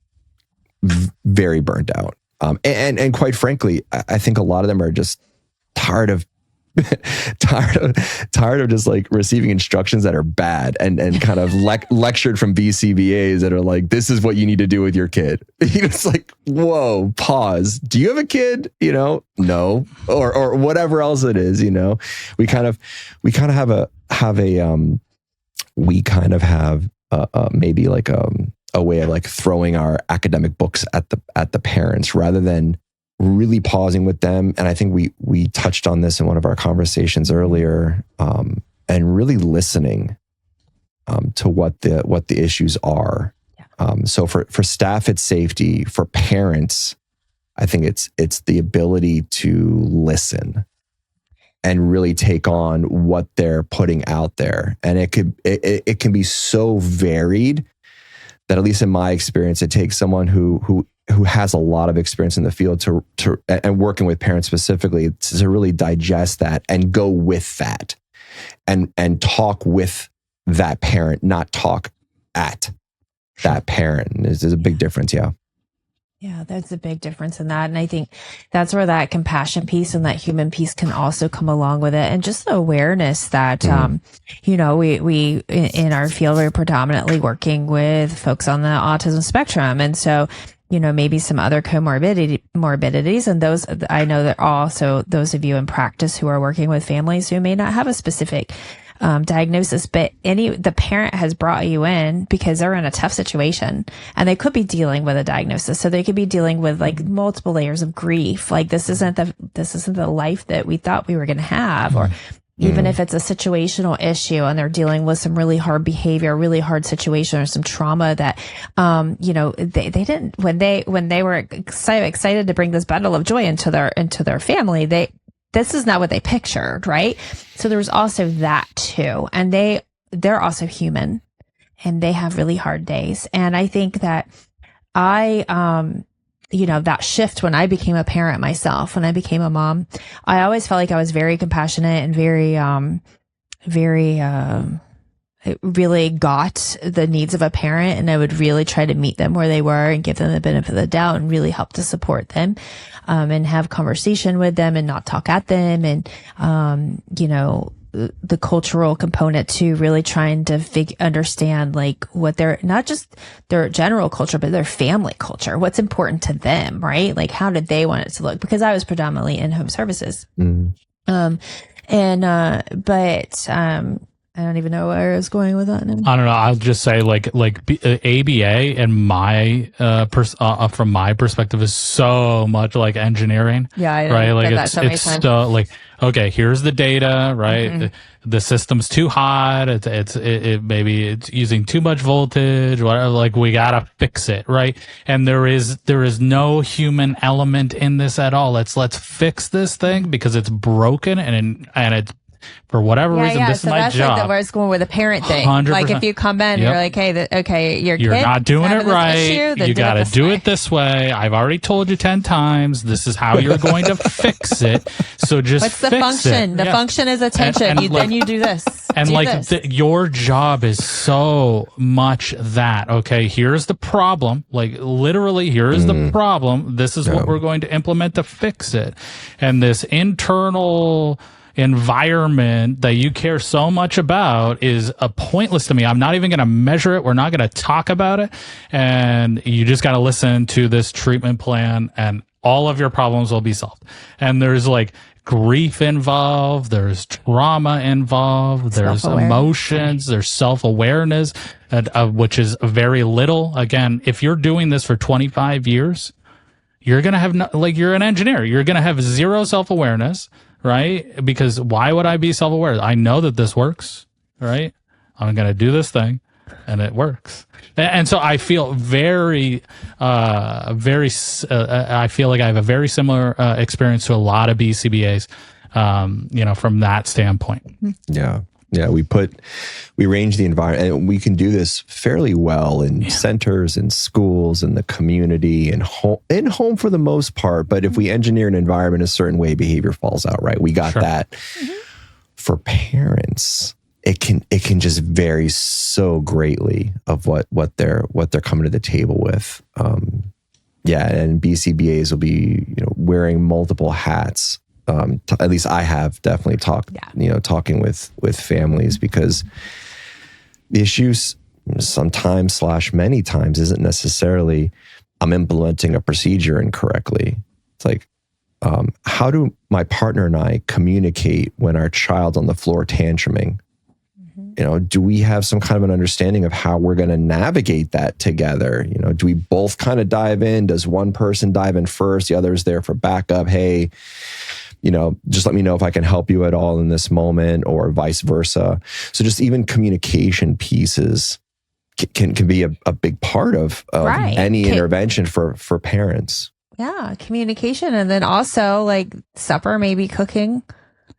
very burnt out. And quite frankly, I think a lot of them are just tired of just like receiving instructions that are bad and kind of lectured from BCBAs that are like, this is what you need to do with your kid. It's like, whoa, pause. Do you have a kid? No, or whatever else it is. We kind of have maybe like a way of like throwing our academic books at the parents rather than really pausing with them. And I think we touched on this in one of our conversations earlier, and really listening to what the issues are. So for staff, it's safety. For parents, I think it's the ability to listen and really take on what they're putting out there. And it can be so varied that, at least in my experience, it takes someone who has a lot of experience in the field to and working with parents specifically to really digest that and go with that and talk with that parent, not talk at that parent. There's a big difference. Yeah. Yeah, there's a big difference in that. And I think that's where that compassion piece and that human piece can also come along with it. And just the awareness that, we in our field, we're predominantly working with folks on the autism spectrum. And so, maybe some other morbidities. And those, I know that also those of you in practice who are working with families who may not have a specific diagnosis, but the parent has brought you in because they're in a tough situation and they could be dealing with a diagnosis. So they could be dealing with like multiple layers of grief. Like this isn't the life that we thought we were going to have, or even if it's a situational issue and they're dealing with some really hard behavior, really hard situation, or some trauma that, they didn't, when they were so excited to bring this bundle of joy into their family, this is not what they pictured, right? So there was also that too. And they're also human and they have really hard days. And I think that that shift when I became a parent myself, when I became a mom, I always felt like I was very compassionate and it really got the needs of a parent, and I would really try to meet them where they were and give them the benefit of the doubt and really help to support them, and have conversation with them and not talk at them. And, the cultural component to really trying to understand like what their, not just their general culture, but their family culture, what's important to them, right? Like how did they want it to look? Because I was I don't even know where I was going with that now. I don't know. I'll just say ABA and from my perspective is so much like engineering. Yeah, I right. Like read that so many it's times. so like, okay, here's the data, right? The system's too hot. Maybe it's using too much voltage. Whatever. Like we gotta fix it, right? And there is no human element in this at all. Let's fix this thing because it's broken and it's. For whatever reason, this so is my that's job. like the worst going with a parent thing. 100%. Like if you come in, you're like, hey, your you're kid not doing it having this right. issue, then You got to this do way. it this way. I've already told you 10 times. This is how you're going to fix it. So just What's the fix function? it. The function is attention. Then you do this. And do this. your job is so much that, okay, here's the problem. Like literally, here's the problem. This is what we're going to implement to fix it. And this internal environment that you care so much about is pointless to me. I'm not even going to measure it. We're not going to talk about it. And you just got to listen to this treatment plan and all of your problems will be solved. And there's like grief involved. There's trauma involved. There's emotions. There's self-awareness, which is very little. Again, if you're doing this for 25 years, you're going to have you're an engineer. You're going to have zero self-awareness. Right? Because why would I be self-aware? I know that this works, right? I'm going to do this thing and it works. And so I feel I feel like I have a very similar experience to a lot of BCBAs, from that standpoint. Yeah. Yeah, we range the environment, and we can do this fairly well in centers and schools and the community and home for the most part. But if we engineer an environment a certain way, behavior falls out, right? We got that. For parents, it can just vary so greatly of what they're coming to the table with. And BCBAs will be wearing multiple hats. At least I have definitely talking with families, because the issues sometimes / many times isn't necessarily I'm implementing a procedure incorrectly. It's like, how do my partner and I communicate when our child's on the floor tantruming? Do we have some kind of an understanding of how we're going to navigate that together? Do we both kind of dive in? Does one person dive in first? The other's there for backup. Hey, just let me know if I can help you at all in this moment, or vice versa. So just even communication pieces can be a big part of any intervention for parents. Yeah, communication. And then also like supper, maybe cooking.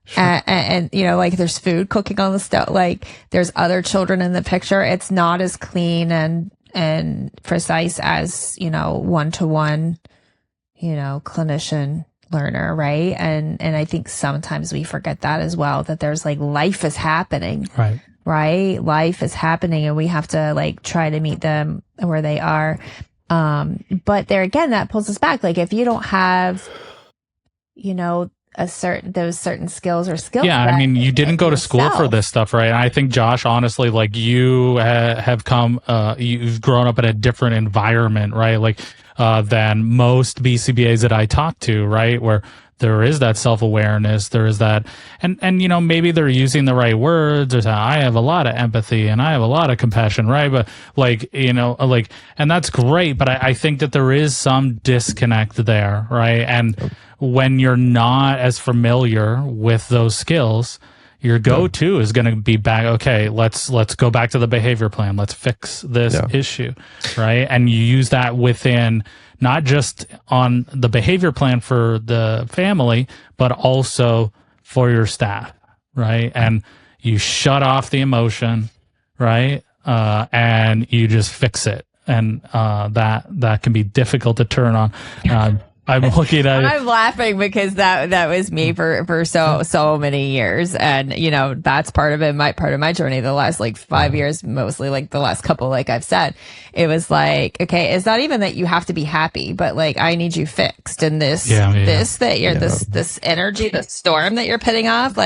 Sure. And there's food cooking on the stove. Like there's other children in the picture. It's not as clean and precise as, one-to-one, clinician learner, right? And I think sometimes we forget that as well, that there's like life is happening. Right? Life is happening and we have to try to meet them where they are. But there again, that pulls us back. Like if you don't have, those certain skills or skills. Yeah, I mean, you didn't go to school for this stuff, right? And I think, Josh, honestly, you have you've grown up in a different environment, right? Than most BCBAs that I talk to, right? Where there is that self-awareness, there is that, and maybe they're using the right words, or I have a lot of empathy and I have a lot of compassion, right? But and that's great, but I think that there is some disconnect there, right? And when you're not as familiar with those skills, your go-to is going to be back. Okay, let's go back to the behavior plan. Let's fix this issue, right? And you use that within not just on the behavior plan for the family, but also for your staff, right? And you shut off the emotion, right? And you just fix it, and that can be difficult to turn on. I'm looking at I'm laughing because that was me for so many years. And, that's part of it. Part of my journey, the last 5 years, mostly the last couple, I've said, it was okay, it's not even that you have to be happy, but I need you fixed. And this energy, the storm that you're putting off,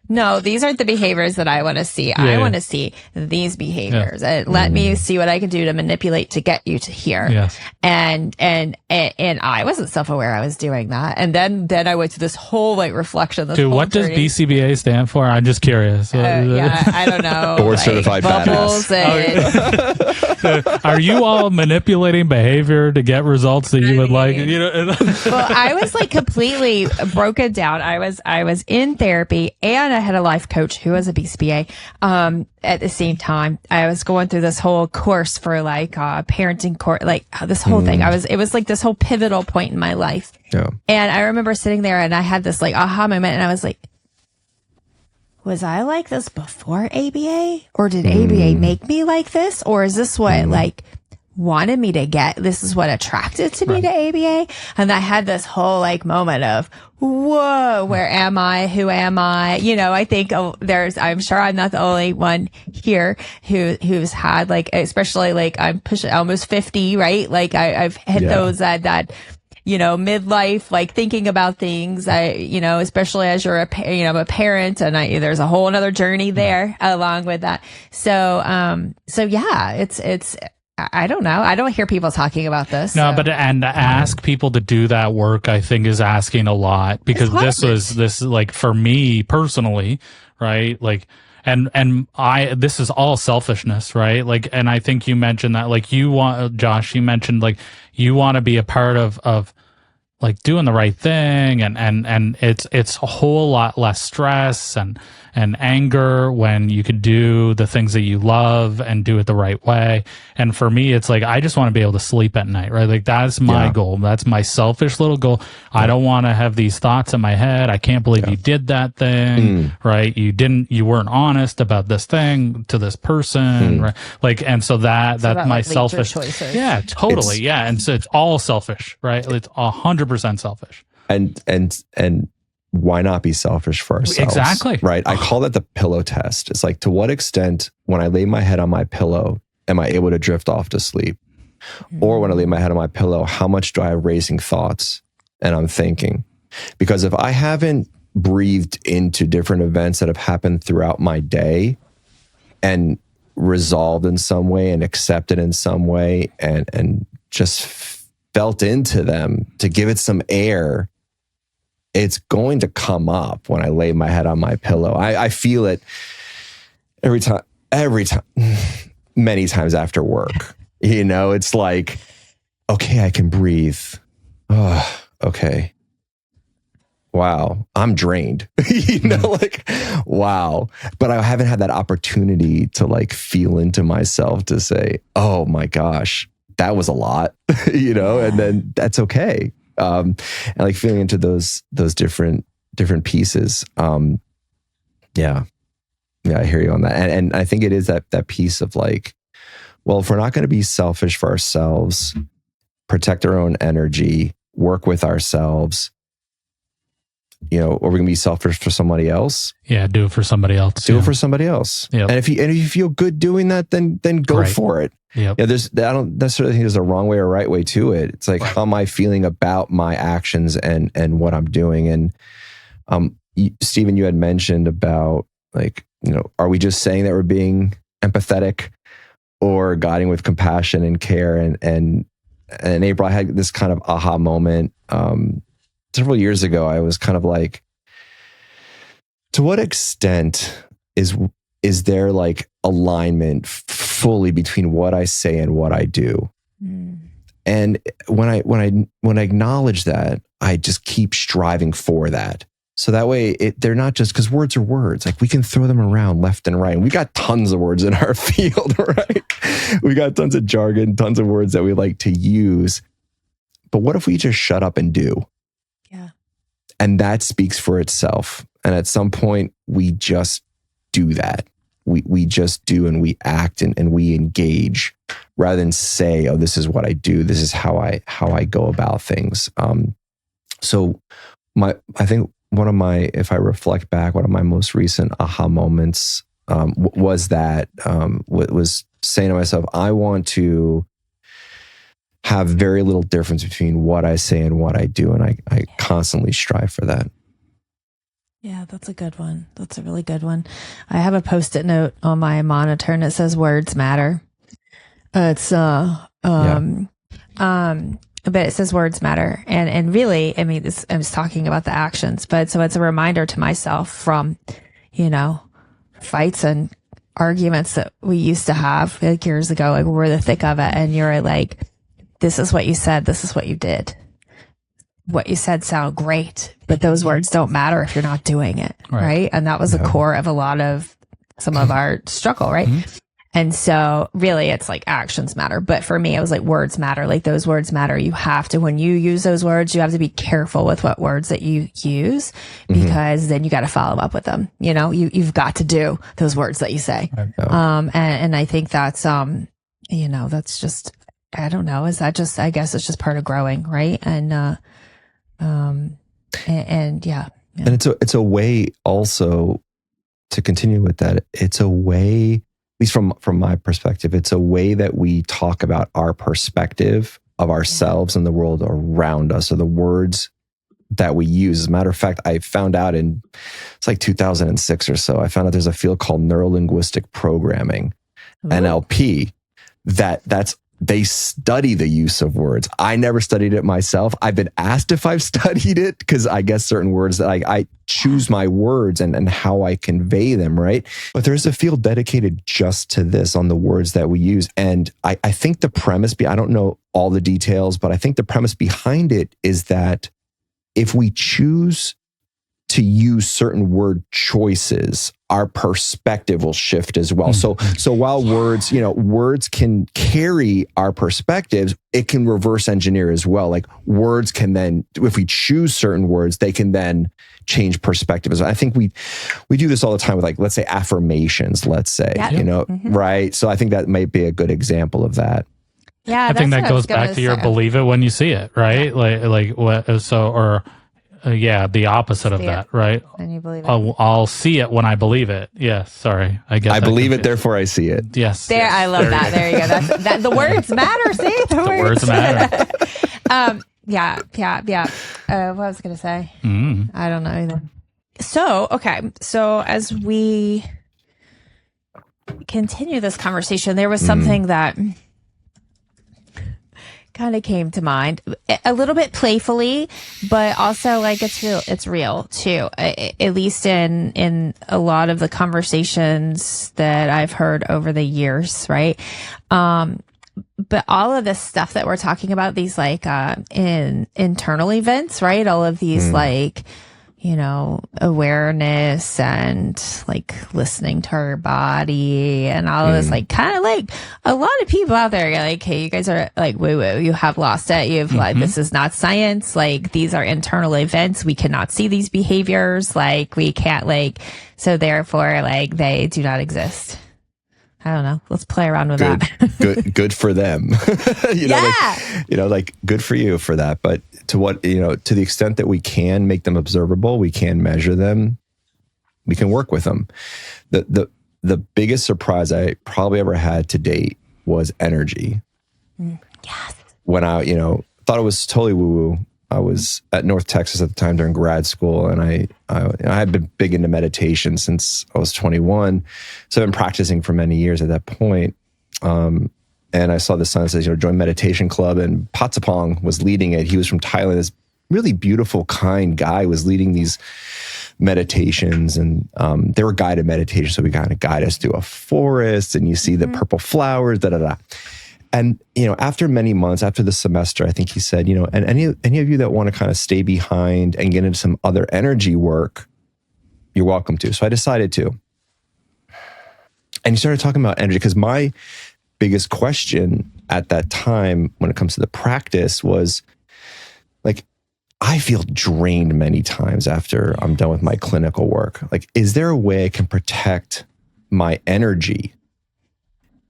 no, these aren't the behaviors that I want to see. I want to see these behaviors. And let me see what I can do to manipulate to get you to here. Yes. And I wasn't self-aware I was doing that. And then I went through this whole like reflection. Dude, what does BCBA stand for? I'm just curious. Yeah, I don't know. Board certified badass. Are you all manipulating behavior to get results that you would like? You know. Well, I was like completely broken down. I was in therapy and I had a life coach who was a BCBA. At the same time, I was going through this whole course for like parenting course, like this whole thing. It was like this whole pivotal point in my life. Yeah. And I remember sitting there and I had this like aha moment, and I was like, was I like this before ABA, or did ABA make me like this, or is this what like wanted me to get? This is what attracted to me to ABA. And I had this whole like moment of, whoa, where am I? Who am I? You know, I think I'm sure I'm not the only one here who's had like, especially like I'm pushing almost 50, right? Like I've hit those that, you know, midlife, like thinking about things, especially as you're I'm a parent, and there's a whole another journey there along with that. So yeah, it's, I don't know. I don't hear people talking about this. No, so. but and to ask people to do that work, I think, is asking a lot, because this like for me personally, right? Like, this is all selfishness, right? Like, and I think you mentioned that, like, Josh, you mentioned like you want to be a part of like doing the right thing, and it's a whole lot less stress and anger when you could do the things that you love and do it the right way. And for me, it's like, I just want to be able to sleep at night, right? Like that's my goal. That's my selfish little goal. I don't want to have these thoughts in my head. I can't believe you did that thing, right? You weren't honest about this thing to this person, right? Like, and so that's my selfish choices. Yeah, totally. And so it's all selfish, right? It's 100% selfish. And why not be selfish for ourselves? Exactly. Right. I call that the pillow test. It's like, to what extent, when I lay my head on my pillow, am I able to drift off to sleep? Or when I lay my head on my pillow, how much do I have racing thoughts and I'm thinking? Because if I haven't breathed into different events that have happened throughout my day and resolved in some way and accepted in some way and just felt into them to give it some air, it's going to come up when I lay my head on my pillow. I feel it every time, many times after work. You know, it's like, okay, I can breathe. Oh, okay. Wow, I'm drained. You know, like, wow. But I haven't had that opportunity to like feel into myself to say, oh my gosh, that was a lot, you know, and then that's okay. And like feeling into those different pieces. Yeah, I hear you on that. And I think it is that piece of like, well, if we're not going to be selfish for ourselves, protect our own energy, work with ourselves, you know, or we're going to be selfish for somebody else. Yeah, do it for somebody else. Do it for somebody else. Yep. And if you feel good doing that, then go for it. Yep. Yeah, I don't necessarily think there's a wrong way or right way to it. It's like, how am I feeling about my actions and what I'm doing? And Stephen, you had mentioned about like, you know, are we just saying that we're being empathetic or guiding with compassion and care? And April, I had this kind of aha moment several years ago. I was kind of like, to what extent is there like alignment fully between what I say and what I do? And when I acknowledge that, I just keep striving for that. So that way they're not just, because words are words. Like, we can throw them around left and right. And we got tons of words in our field, right? We got tons of jargon, tons of words that we like to use. But what if we just shut up and do? Yeah. And that speaks for itself. And at some point, we just do that. We just do, and we act and we engage rather than say, oh, this is what I do. This is how I go about things. So I think if I reflect back, one of my most recent aha moments was that was saying to myself, I want to have very little difference between what I say and what I do. And I constantly strive for that. Yeah, that's a good one. That's a really good one. I have a Post-it note on my monitor and it says words matter. It's but it says words matter. And really, I mean, I was talking about the actions, but so it's a reminder to myself from, fights and arguments that we used to have like years ago, like we're the thick of it. And you're like, this is what you said. This is what you did. What you said sound great, but those words don't matter if you're not doing it. Right. And that was the core of a lot of some of our struggle. Right. Mm-hmm. And so really it's like actions matter. But for me, it was like words matter. Like those words matter. You have to, when you use those words, you have to be careful with what words that you use because then you got to follow up with them. You've got to do those words that you say. And I think that's, that's just, I don't know. Is that just, I guess it's just part of growing. Right. And yeah. And it's a way also to continue with that. It's a way, at least from my perspective, it's a way that we talk about our perspective of ourselves and the world around us, or the words that we use. As a matter of fact, I found out it's like 2006 or so, I found out there's a field called neuro-linguistic programming, NLP, they study the use of words. I never studied it myself. I've been asked if I've studied it because I guess certain words that I choose my words and how I convey them, right? But there's a field dedicated just to this on the words that we use. And I think the premise, I don't know all the details, but I think the premise behind it is that if we choose to use certain word choices, our perspective will shift as well. So while words can carry our perspectives, it can reverse engineer as well. Like words can then, if we choose certain words, they can then change perspectives. I think we do this all the time with, like, let's say affirmations, let's say, right? So I think that might be a good example of that. Yeah. I think that goes back to your believe it when you see it, right? Yeah. The opposite of that, right? And you believe it. I'll see it when I believe it. Yeah, sorry. I guess I believe it, therefore I see it. Yes. I love that. There you go. That the words matter. See, the words matter. Yeah. What was I going to say? I don't know either. So, okay. So as we continue this conversation, there was something that kind of came to mind a little bit playfully, but also like it's real too, at least in a lot of the conversations that I've heard over the years, right? But all of this stuff that we're talking about, these like in internal events, right? All of these like, awareness and like listening to our body and all of this, like kind of like a lot of people out there are like, hey, you guys are like, woo, you have lost it. You've like, this is not science. Like these are internal events. We cannot see these behaviors. Like we can't so therefore like they do not exist. I don't know. Let's play around with that. Good for them. Good for you for that. But to the extent that we can make them observable, we can measure them, we can work with them. The biggest surprise I probably ever had to date was energy. Yes. When I, thought it was totally woo-woo. I was at North Texas at the time during grad school, and I had been big into meditation since I was 21. So I've been practicing for many years at that point. And I saw the sign that says, join meditation club, and Patsapong was leading it. He was from Thailand. This really beautiful, kind guy was leading these meditations, and they were guided meditations. So we kind of guide us through a forest, and you see the purple flowers, da-da-da. And, after many months, after the semester, I think he said, and any of you that want to kind of stay behind and get into some other energy work, you're welcome to. So I decided to. And he started talking about energy, because my biggest question at that time when it comes to the practice was like, I feel drained many times after I'm done with my clinical work. Like, is there a way I can protect my energy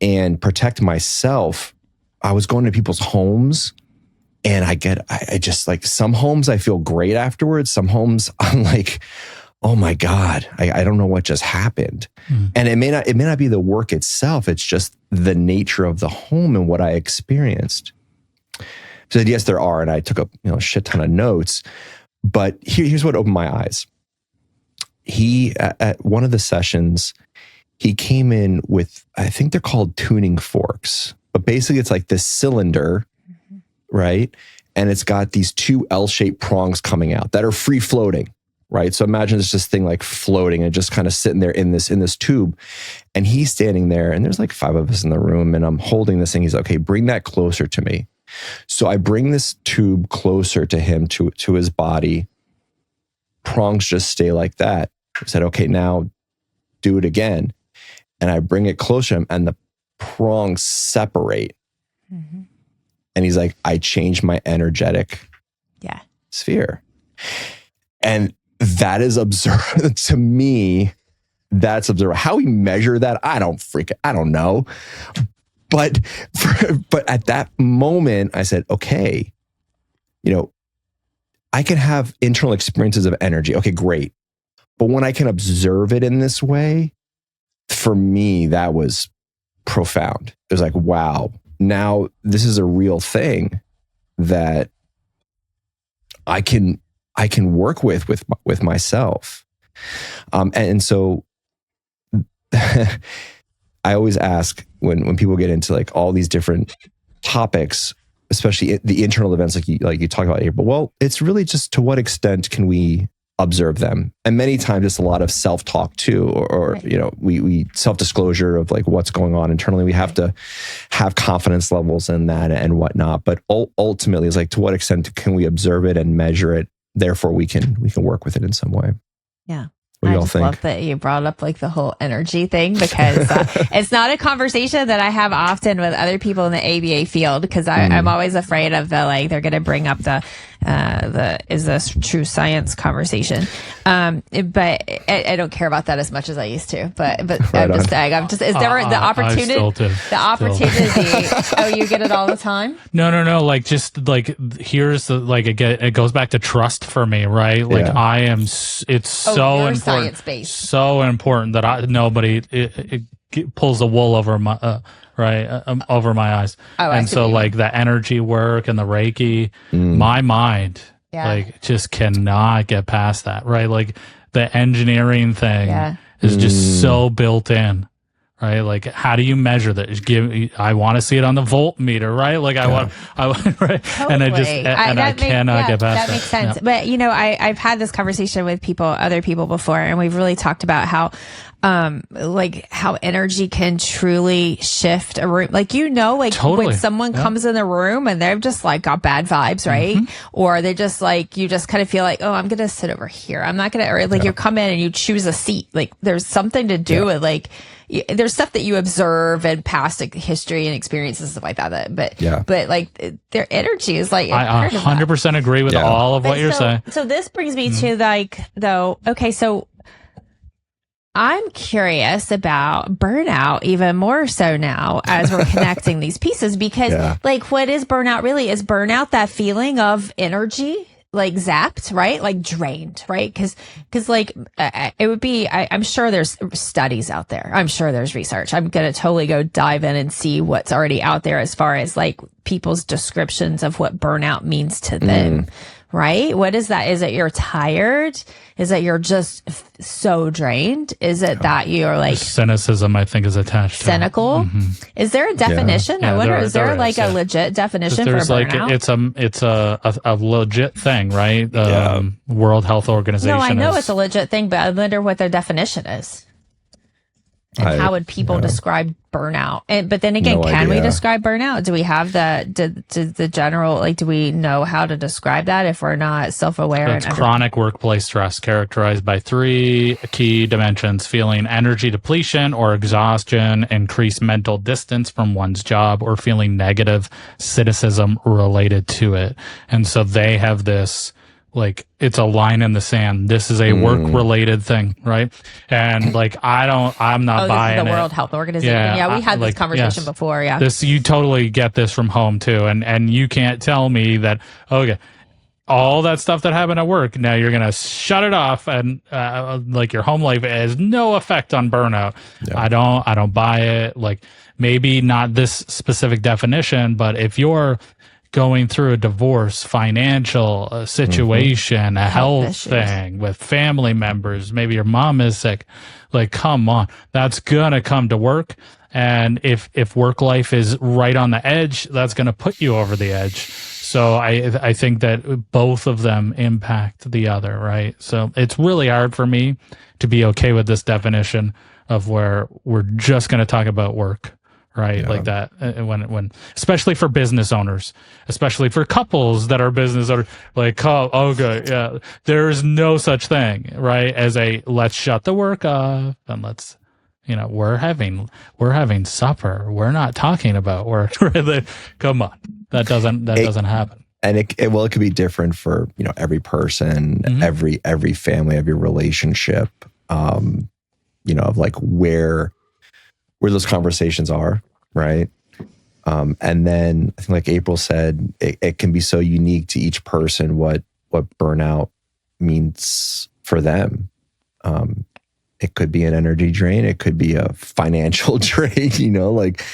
and protect myself? I was going to people's homes, and I just like, some homes I feel great afterwards. Some homes I'm like, oh my God, I don't know what just happened. And it may not be the work itself. It's just the nature of the home and what I experienced. So yes, there are. And I took a shit ton of notes, but here's what opened my eyes. he, at one of the sessions, he came in with, I think they're called tuning forks, but basically it's like this cylinder, right? And it's got these two L-shaped prongs coming out that are free floating, right? So imagine it's just thing like floating and just kind of sitting there in this tube. And he's standing there, and there's like 5 of us in the room, and I'm holding this thing. He's like, okay, bring that closer to me. So I bring this tube closer to him, to his body. Prongs just stay like that. I said, okay, now do it again. And I bring it closer to him, and the prongs separate. Mm-hmm. And he's like, I changed my energetic sphere. And that is observed to me. That's observed. How we measure that, I don't know. But at that moment, I said, okay, I can have internal experiences of energy. Okay, great. But when I can observe it in this way, for me, that was profound. It was like, wow, now this is a real thing that I can work with myself. And so I always ask when people get into like all these different topics, especially the internal events like you talk about here, but well, it's really just to what extent can we observe them? And many times it's a lot of self-talk too, or right. We self-disclosure of like what's going on internally. We have to have confidence levels in that and whatnot. But ultimately, it's like, to what extent can we observe it and measure it? Therefore, we can work with it in some way. Yeah. What do I y'all just think? love that you brought up like the whole energy thing, because it's not a conversation that I have often with other people in the ABA field, because I'm always afraid of they're going to bring up the is this true science conversation. But I don't care about that as much as I used to. But Right I'm on. just saying, is there the opportunity? The opportunity. Oh, you get it all the time? No. Like, just like, here's the, like, it goes back to trust for me, right? Like, Yeah. It's so important, science-based. so important that nobody pulls the wool over my, over my eyes. Oh, and so like the energy work and the Reiki, my mind, like, just cannot get past that, right? Like, the engineering thing is just so built in. Right, like, how do you measure that? I want to see it on the voltmeter, right? Like, I want, right? Totally. And I cannot get past that. That makes sense. But I've had this conversation with other people before, and we've really talked about how, how energy can truly shift a room. Like, totally. when someone comes in the room and they've just like got bad vibes, right? Or they just like, you just kind of feel like, oh, I'm going to sit over here. I'm not going to, or like you come in and you choose a seat. Like, there's something to do with like, there's stuff that you observe and past history and experiences and stuff like that. But like their energy is like, I 100% agree with all of what you're saying. So this brings me to like, though, okay, so I'm curious about burnout even more so now as we're connecting these pieces, because like, what is burnout really? Is burnout that feeling of energy? Like zapped, right? Like drained, right? Cause like, it would be, I'm sure there's studies out there. I'm sure there's research. I'm going to totally go dive in and see what's already out there as far as like people's descriptions of what burnout means to them, right? What is that? Is it you're tired? Is it you're just so drained? Is it that you're like cynicism, I think, is attached cynical? to it. Is there a definition? I wonder, is there like a legit definition for burnout? It's a legit thing, right? World Health Organization. No, I know it's a legit thing, but I wonder what their definition is. And how would people describe burnout? But then again, can we describe burnout? Do we have the general, like, do we know how to describe that if we're not self-aware? It's chronic workplace stress characterized by 3 key dimensions: feeling energy depletion or exhaustion, increased mental distance from one's job, or feeling negative cynicism related to it. And so they have this, like, it's a line in the sand. This is a work-related thing, right? And like, I'm not buying it. The World Health Organization. Yeah, we had this conversation before. Yeah, you totally get this from home too, and you can't tell me that, okay, all that stuff that happened at work, now you're gonna shut it off, and like, your home life has no effect on burnout. I don't buy it. Like, maybe not this specific definition, but if you're going through a divorce, financial situation, a health issues. thing with family members, maybe your mom is sick. Like, come on, that's gonna come to work. And if work life is right on the edge, that's gonna put you over the edge. So I think that both of them impact the other, right? So it's really hard for me to be okay with this definition of where we're just going to talk about work, right? Yeah. Like that, when especially for business owners, especially for couples that are business owners, like, oh, okay, yeah, there is no such thing, right? As a let's shut the work off and let's, we're having supper. We're not talking about work. Come on. That doesn't happen. And it could be different for, every person, every family, every relationship, of like where those conversations are. Right. And then I think like April said, it can be so unique to each person, what burnout means for them. It could be an energy drain. It could be a financial drain, like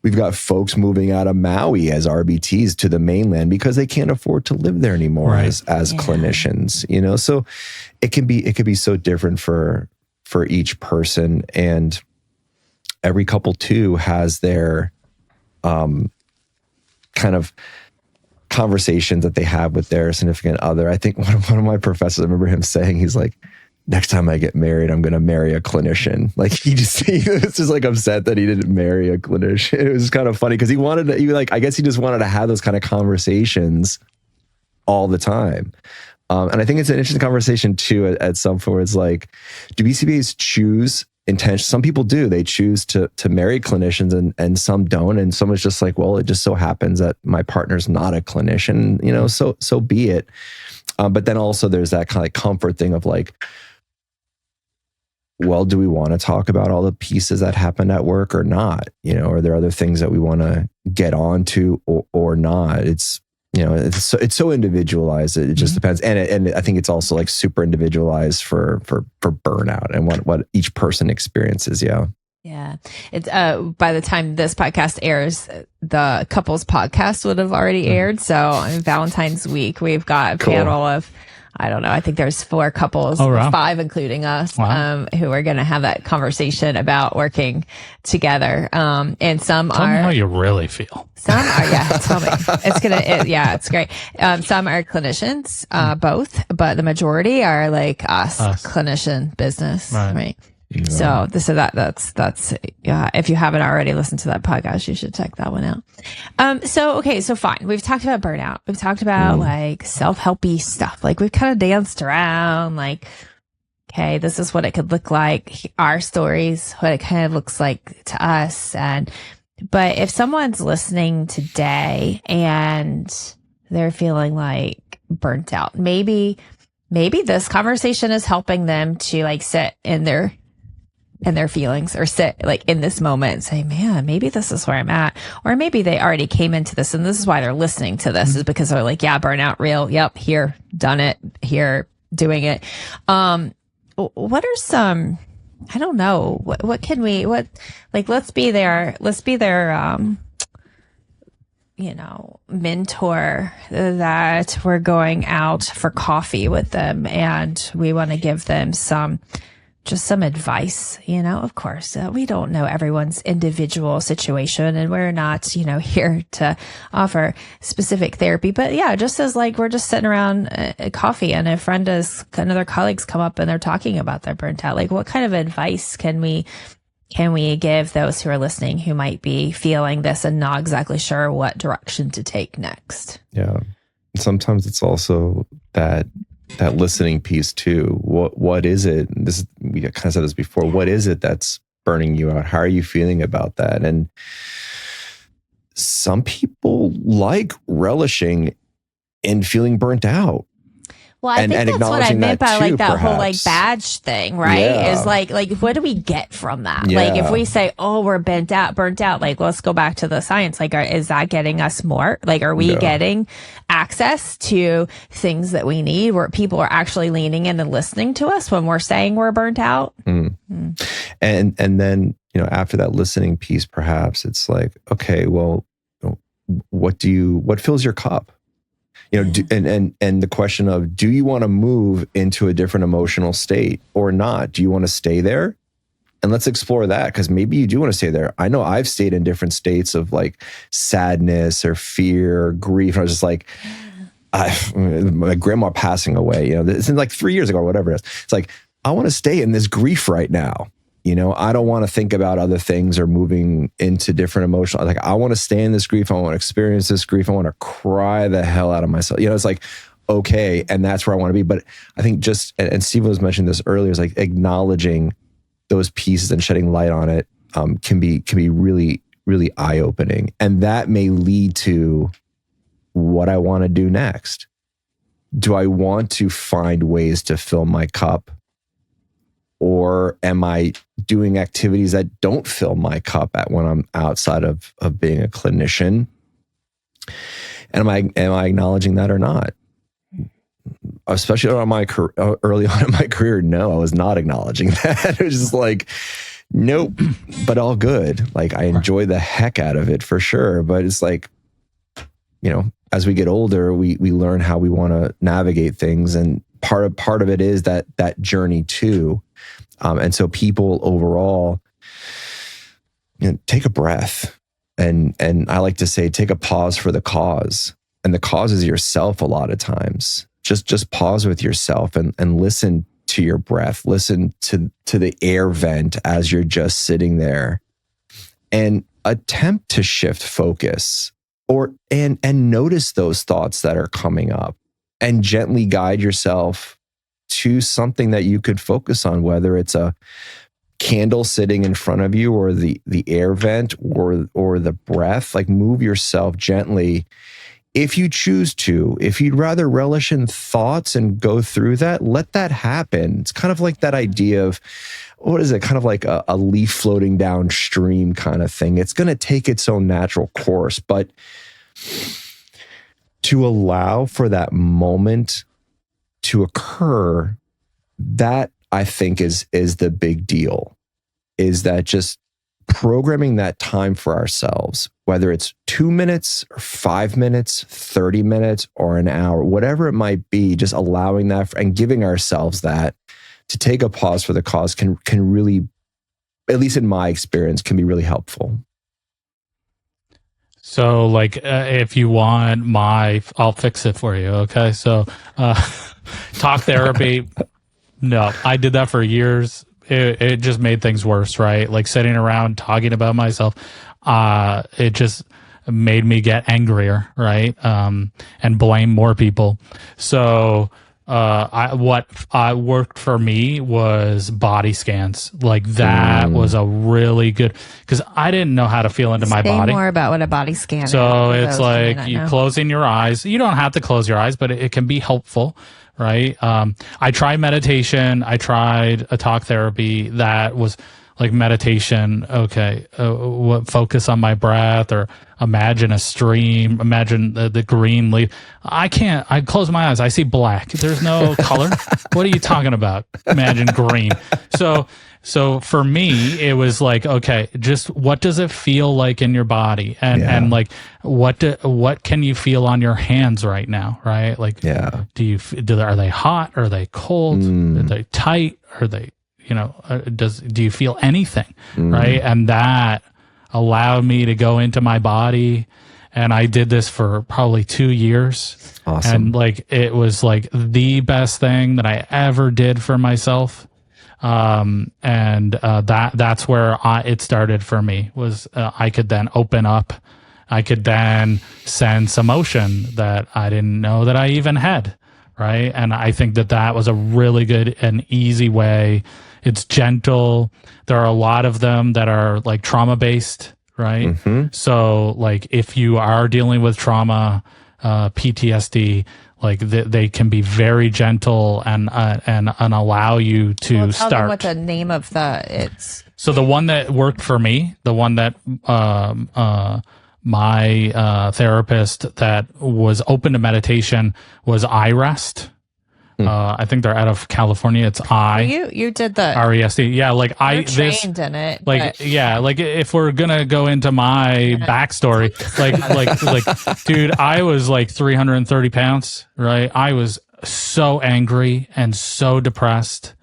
we've got folks moving out of Maui as RBTs to the mainland because they can't afford to live there anymore as clinicians, so it could be so different for each person. And every couple too has their, kind of conversations that they have with their significant other. I think one of my professors, I remember him saying, he's like, next time I get married, I'm going to marry a clinician. Like he was just like upset that he didn't marry a clinician. It was kind of funny because I guess he just wanted to have those kind of conversations all the time. And I think it's an interesting conversation too at some point where it's like, do BCBAs choose intention? Some people do. They choose to marry clinicians and some don't. And some is just like, well, it just so happens that my partner's not a clinician, so be it. But then also there's that kind of like comfort thing of like, well, do we want to talk about all the pieces that happened at work or not? Are there other things that we want to get onto or not? It's, it's so individualized. It just depends. And I think it's also like super individualized for burnout and what each person experiences. Yeah. Yeah. It's by the time this podcast airs, the couples podcast would have already aired. So on Valentine's week, we've got a panel of, I don't know, I think there's 4 couples, 5 including us, who are going to have that conversation about working together. And some Tell me how you really feel. Some are, tell me. It's great. Some are clinicians, both, but the majority are like us. Clinician business, right? Yeah. So that's if you haven't already listened to that podcast, you should check that one out. So fine. We've talked about burnout. We've talked about like self-helpy stuff. Like we've kind of danced around like, okay, this is what it could look like. Our stories, what it kind of looks like to us. But if someone's listening today and they're feeling like burnt out, maybe this conversation is helping them to like sit in their feelings or sit like in this moment and say, man, maybe this is where I'm at. Or maybe they already came into this and this is why they're listening to this is because they're like, yeah, burnout real. Yep. Here, done it. Here, doing it. What are some, I don't know, what can we, let's be their, mentor that we're going out for coffee with them and we want to give them some advice, of course, we don't know everyone's individual situation and we're not, here to offer specific therapy, but yeah, just as like, we're just sitting around coffee and another colleagues come up and they're talking about their burnt out. Like what kind of advice can we give those who are listening who might be feeling this and not exactly sure what direction to take next? Yeah. Sometimes it's also that listening piece too. What is it? We kind of said this before. What is it that's burning you out? How are you feeling about that? And some people like relishing in feeling burnt out. Well, I think that's what I meant by like that whole like badge thing, right? Yeah. Is like what do we get from that? Yeah. Like if we say, oh, we're burnt out, like let's go back to the science. Like, is that getting us more? Like, are we getting access to things that we need where people are actually leaning in and listening to us when we're saying we're burnt out? And then, after that listening piece, perhaps it's like, okay, well, what what fills your cup? And the question of, do you want to move into a different emotional state or not? Do you want to stay there? And let's explore that, because maybe you do want to stay there. I know I've stayed in different states of like sadness or fear or grief. I was just like, my grandma passing away, it's like 3 years ago or whatever it is. It's like, I want to stay in this grief right now. I don't want to think about other things or moving into different emotional. Like, I want to stay in this grief. I want to experience this grief. I want to cry the hell out of myself. It's like, okay. And that's where I want to be. But I think and Steve was mentioning this earlier, is like acknowledging those pieces and shedding light on it can be really, really eye-opening. And that may lead to what I want to do next. Do I want to find ways to fill my cup? Or am I doing activities that don't fill my cup when I'm outside of being a clinician? And am I acknowledging that or not? Especially early on in my career, no, I was not acknowledging that. It was just like, nope, but all good. Like, I enjoy the heck out of it for sure. But it's like, as we get older, we learn how we want to navigate things. And part of it is that journey too. And so people overall, take a breath. And I like to say, take a pause for the cause. And the cause is yourself a lot of times. Just pause with yourself and listen to your breath. Listen to the air vent as you're just sitting there, and attempt to shift focus and notice those thoughts that are coming up, and gently guide yourself to something that you could focus on, whether it's a candle sitting in front of you or the air vent or the breath. Like, move yourself gently. If you choose to, if you'd rather relish in thoughts and go through that, let that happen. It's kind of like that idea of, what is it? Kind of like a leaf floating downstream kind of thing. It's going to take its own natural course, but to allow for that moment to occur, that I think is the big deal, is that just programming that time for ourselves, whether it's 2 minutes or 5 minutes, 30 minutes or an hour, whatever it might be, just allowing that and giving ourselves that to take a pause for the cause can really, at least in my experience, can be really helpful. So like, if you want I'll fix it for you. Okay. So, talk therapy. No, I did that for years. It just made things worse, right? Like, sitting around talking about myself, it just made me get angrier, right? And blame more people. So, what worked for me was body scans. Like, that was a really good, because I didn't know how to feel into my body. Say more about what a body scan is. So it's like you closing your eyes. You don't have to close your eyes, but it can be helpful. Right. I tried meditation. I tried a talk therapy that was like meditation. Okay. Focus on my breath, or imagine a stream, imagine the green leaf. I close my eyes. I see black. There's no color. What are you talking about? Imagine green. So for me, it was like, okay, just what does it feel like in your body? And like, what can you feel on your hands right now? Right? Like, are they hot? Are they cold? Are they tight? Are they, do you feel anything? Right? And that allowed me to go into my body. And I did this for probably 2 years. Awesome. And like, it was like the best thing that I ever did for myself. That's where it started for me, was I could then open up. I could then sense emotion that I didn't know that I even had. Right. And I think that was a really good and easy way. It's gentle. There are a lot of them that are like trauma based. Right. Mm-hmm. So like, if you are dealing with trauma, PTSD, like they can be very gentle and allow you to tell start. them what the name of it's. So the one that worked for me, the one that my therapist that was open to meditation was iRest. I think they're out of California. It's I. You did the REST. Yeah, like you're trained in it. like but- yeah, like if we're gonna go into my backstory, like dude, I was like 330 pounds, right? I was so angry and so depressed,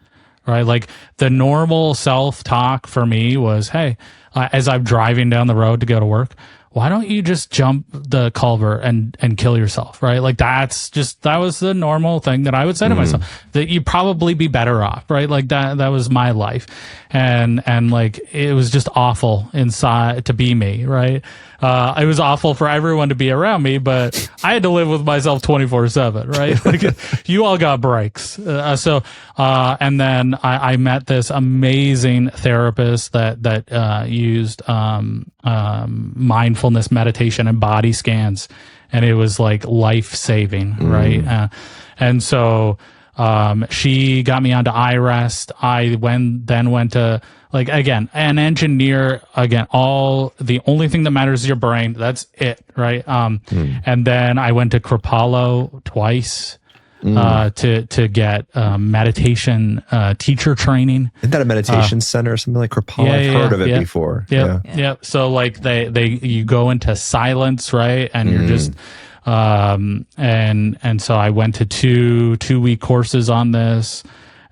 right? Like the normal self-talk for me was, hey, as I'm driving down the road to go to work, why don't you just jump the culvert and kill yourself, right? Like that was the normal thing that I would say to myself, that you'd probably be better off, right? Like that was my life. And like, it was just awful inside to be me, right? It was awful for everyone to be around me, but I had to live with myself 24/7, right? Like you all got breaks. And then I met this amazing therapist that used, mindfulness meditation and body scans. And it was like life saving, right? And so, she got me onto iRest. I then went to, like, again, an engineer, the only thing that matters is your brain. That's it. Right. And then I went to Kripalu twice, to get, meditation, teacher training. Isn't that a meditation center or something like Kripalu? I've heard of it before. Yeah. So like you go into silence, right? And you're just, and so I went to two-week courses on this,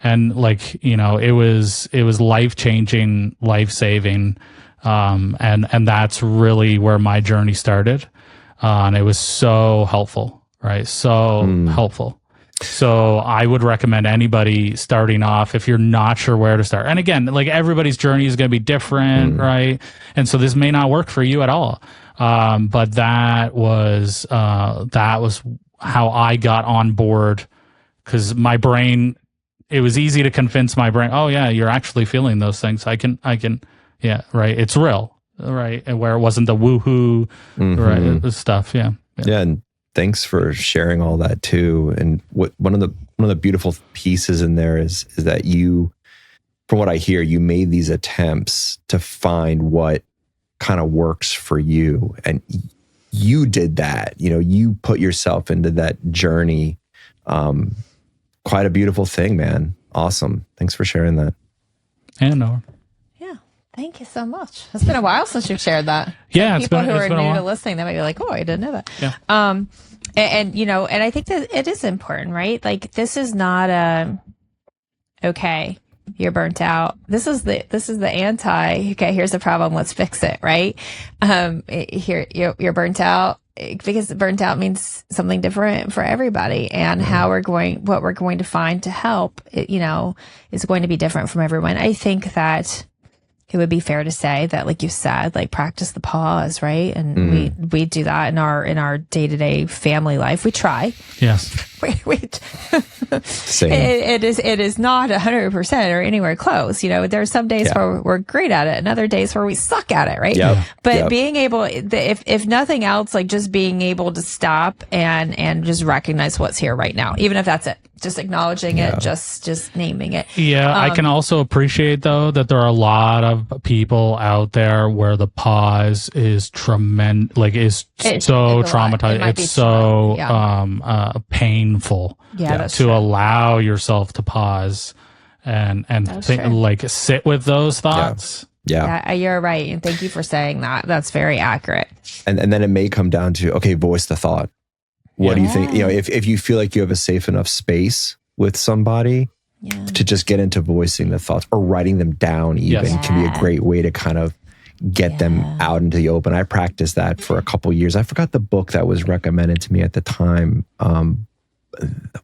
and like, it was life-changing, life-saving. And that's really where my journey started. And it was so helpful, right? So helpful. So I would recommend anybody starting off, if you're not sure where to start. And again, like everybody's journey is going to be different, right? And so this may not work for you at all. But that was how I got on board, because my brain, it was easy to convince my brain, oh yeah, you're actually feeling those things. I can, yeah, right. It's real, right. And where it wasn't the woohoo, right, stuff. Yeah. And thanks for sharing all that too. And one of the beautiful pieces in there is that you, from what I hear, you made these attempts to find what kind of works for you, and you did that. You put yourself into that journey. Quite a beautiful thing, man. Awesome. Thanks for sharing that. And Nora. Yeah. Thank you so much. It's been a while since you've shared that. Yeah. People who are new to listening, they might be like, oh, I didn't know that. Yeah. And I think that it is important, right? Like, this is not okay, you're burnt out. This is the anti, okay, here's the problem, let's fix it, right? Here, you're burnt out, because burnt out means something different for everybody, and what we're going to find to help, is going to be different from everyone. I think that it would be fair to say that, like you said, like, practice the pause, right? And we do that in our day-to-day family life. We try. Yes. Same. It is not 100% or anywhere close. There are some days where we're great at it, and other days where we suck at it, right? Yep. But being able, if nothing else, like, just being able to stop and just recognize what's here right now, even if that's it, just acknowledging it, just naming it. Yeah, I can also appreciate, though, that there are a lot of people out there where the pause is tremendous, like, is so traumatizing. It's so painful. Yeah, that's to true. allow yourself to pause and think, like, sit with those thoughts. Yeah. You're right, and thank you for saying that. That's very accurate. And then it may come down to, okay, voice the thought. What do you think? If you feel like you have a safe enough space with somebody to just get into voicing the thoughts or writing them down, even can be a great way to kind of get them out into the open. I practiced that for a couple years. I forgot the book that was recommended to me at the time,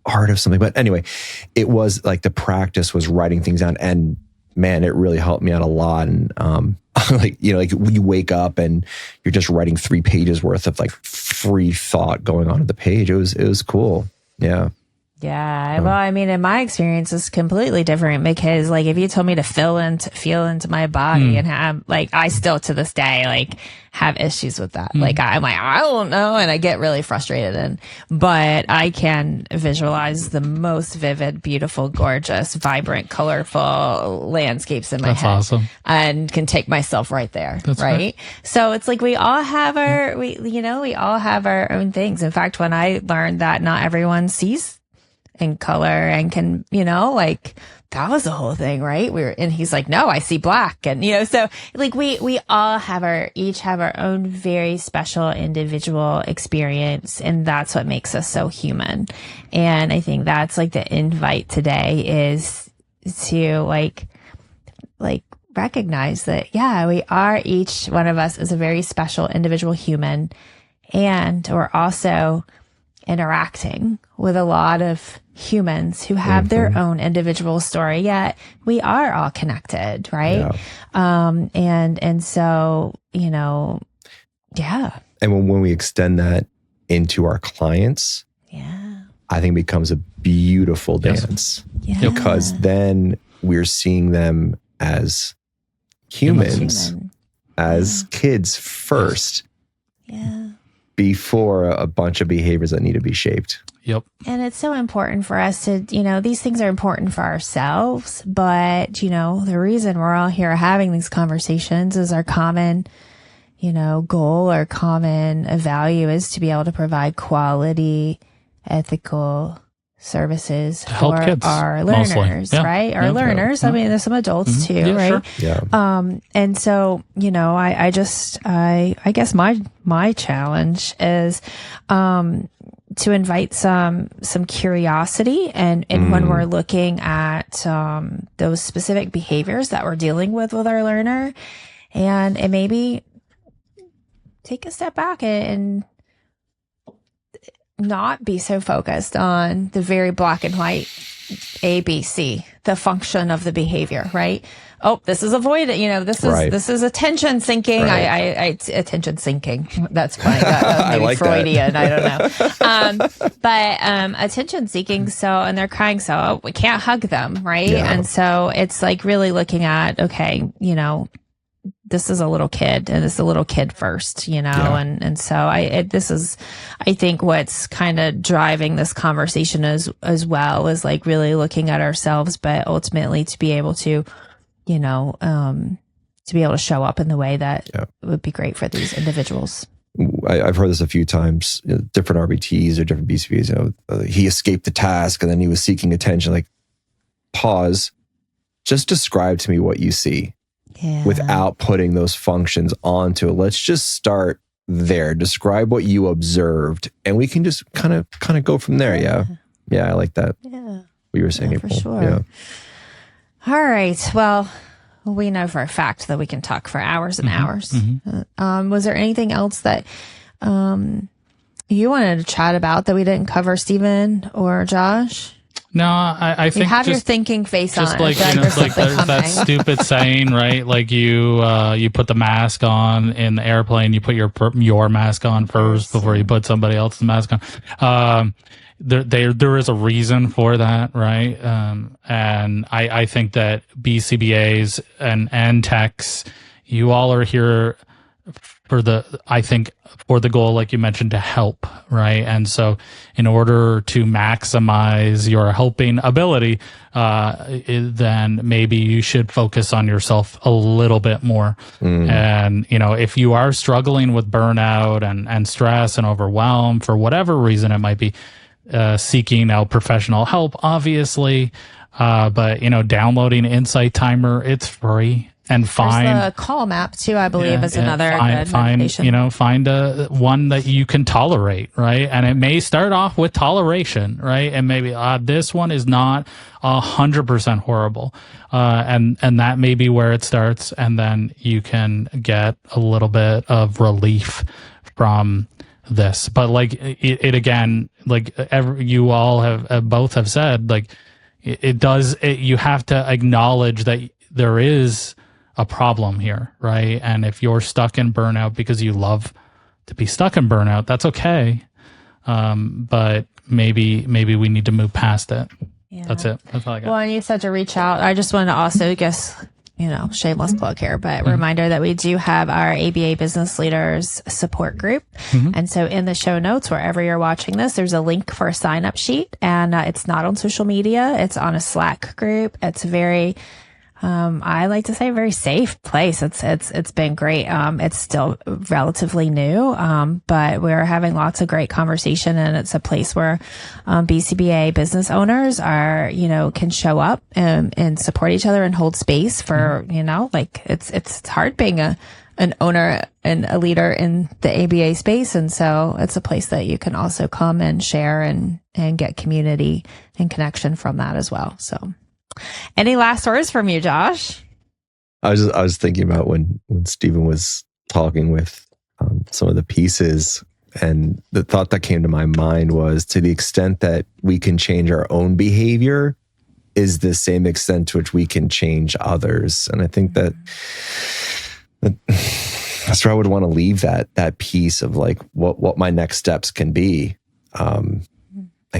Art of something. But anyway, it was like the practice was writing things down, and man, it really helped me out a lot. And like you wake up and you're just writing 3 pages worth of like free thought going on at the page. It was cool. Yeah. Yeah. Well, I mean, in my experience, it's completely different, because like, if you told me to feel into my body and have, like, I still to this day, like, have issues with that. Like, I'm like, I don't know. And I get really frustrated. But I can visualize the most vivid, beautiful, gorgeous, vibrant, colorful landscapes in my head. That's awesome. And can take myself right there. That's right. So it's like, we all have we all have our own things. In fact, when I learned that not everyone sees in color and can, you know, like that was the whole thing, right? And he's like, no, I see black. And, you know, so like we all each have our own very special individual experience. And that's what makes us so human. And I think that's like the invite today is to like recognize that, yeah, we are, each one of us is a very special individual human. And we're also interacting with a lot of humans who have their own individual story, yet we are all connected, right? Yeah. And so, you know, yeah. And when we extend that into our clients, yeah, I think it becomes a beautiful dance. Yeah. Because then we're seeing them as humans, as kids first. Yeah. Before a bunch of behaviors that need to be shaped. Yep. And it's so important for us to, you know, these things are important for ourselves, but, you know, the reason we're all here having these conversations is our common, you know, goal or common value is to be able to provide quality, ethical services for kids, our learners, right? Our learners. I mean, there's some adults too, right? Sure. Yeah. And so, you know, I guess my challenge is, to invite some curiosity and when we're looking at, those specific behaviors that we're dealing with our learner, and maybe take a step back and not be so focused on the very black and white ABC, the function of the behavior, right? Oh, this is avoided. You know, this is attention sinking. Right. Attention sinking. That's funny. Maybe like Freudian. I don't know. But attention seeking. So, and they're crying. So we can't hug them, right? Yeah. And so it's like really looking at, okay, you know, this is a little kid and this is a little kid first, you know? Yeah. And so this is, I think what's kind of driving this conversation as well is like really looking at ourselves, but ultimately to be able to, you know, to be able to show up in the way that would be great for these individuals. I've heard this a few times, you know, different RBTs or different BCBs, you know, he escaped the task and then he was seeking attention. Like, pause, just describe to me what you see. Yeah. Without putting those functions onto it. Let's just start there. Describe what you observed, and we can just kind of go from there. Yeah, I like that. Yeah, what you were saying, for April. sure. Yeah. All right. Well, we know for a fact that we can talk for hours and hours. Was there anything else that you wanted to chat about that we didn't cover, Stephen or Josh? No, I think you have your thinking face just on. Like, you know, like there's that stupid saying, right? Like you put the mask on in the airplane, you put your mask on first before you put somebody else's mask on. There is a reason for that, right? And I think that BCBAs and techs, you all are here for the goal, like you mentioned, to help, right? And so in order to maximize your helping ability, then maybe you should focus on yourself a little bit more. And, you know, if you are struggling with burnout and stress and overwhelm for whatever reason it might be, seeking out professional help, obviously, but, you know, downloading Insight Timer, it's free. And find the Calm app too, I believe, is another good meditation. You know, find one that you can tolerate, right? And it may start off with toleration, right? And maybe this one is not 100% horrible, and that may be where it starts, and then you can get a little bit of relief from this. But like it again, like you all have both have said, like you have to acknowledge that there is a problem here, right? And if you're stuck in burnout because you love to be stuck in burnout, that's okay. But maybe we need to move past it. Yeah. That's it. That's all I got. Well, and you said to reach out. I just wanted to also you know, shameless plug here, but reminder that we do have our ABA Business Leaders support group. And so in the show notes, wherever you're watching this, there's a link for a sign up sheet, and it's not on social media. It's on a Slack group. It's very I like to say a very safe place. It's been great. It's still relatively new, but we're having lots of great conversation, and it's a place where BCBA business owners are, can show up and support each other and hold space for, like it's hard being an owner and a leader in the ABA space. And so it's a place that you can also come and share and get community and connection from that as well. So any last words from you, Josh? I was thinking about when Stephen was talking with some of the pieces, and the thought that came to my mind was, to the extent that we can change our own behavior is the same extent to which we can change others. And I think that's where I would want to leave that piece of like what my next steps can be, and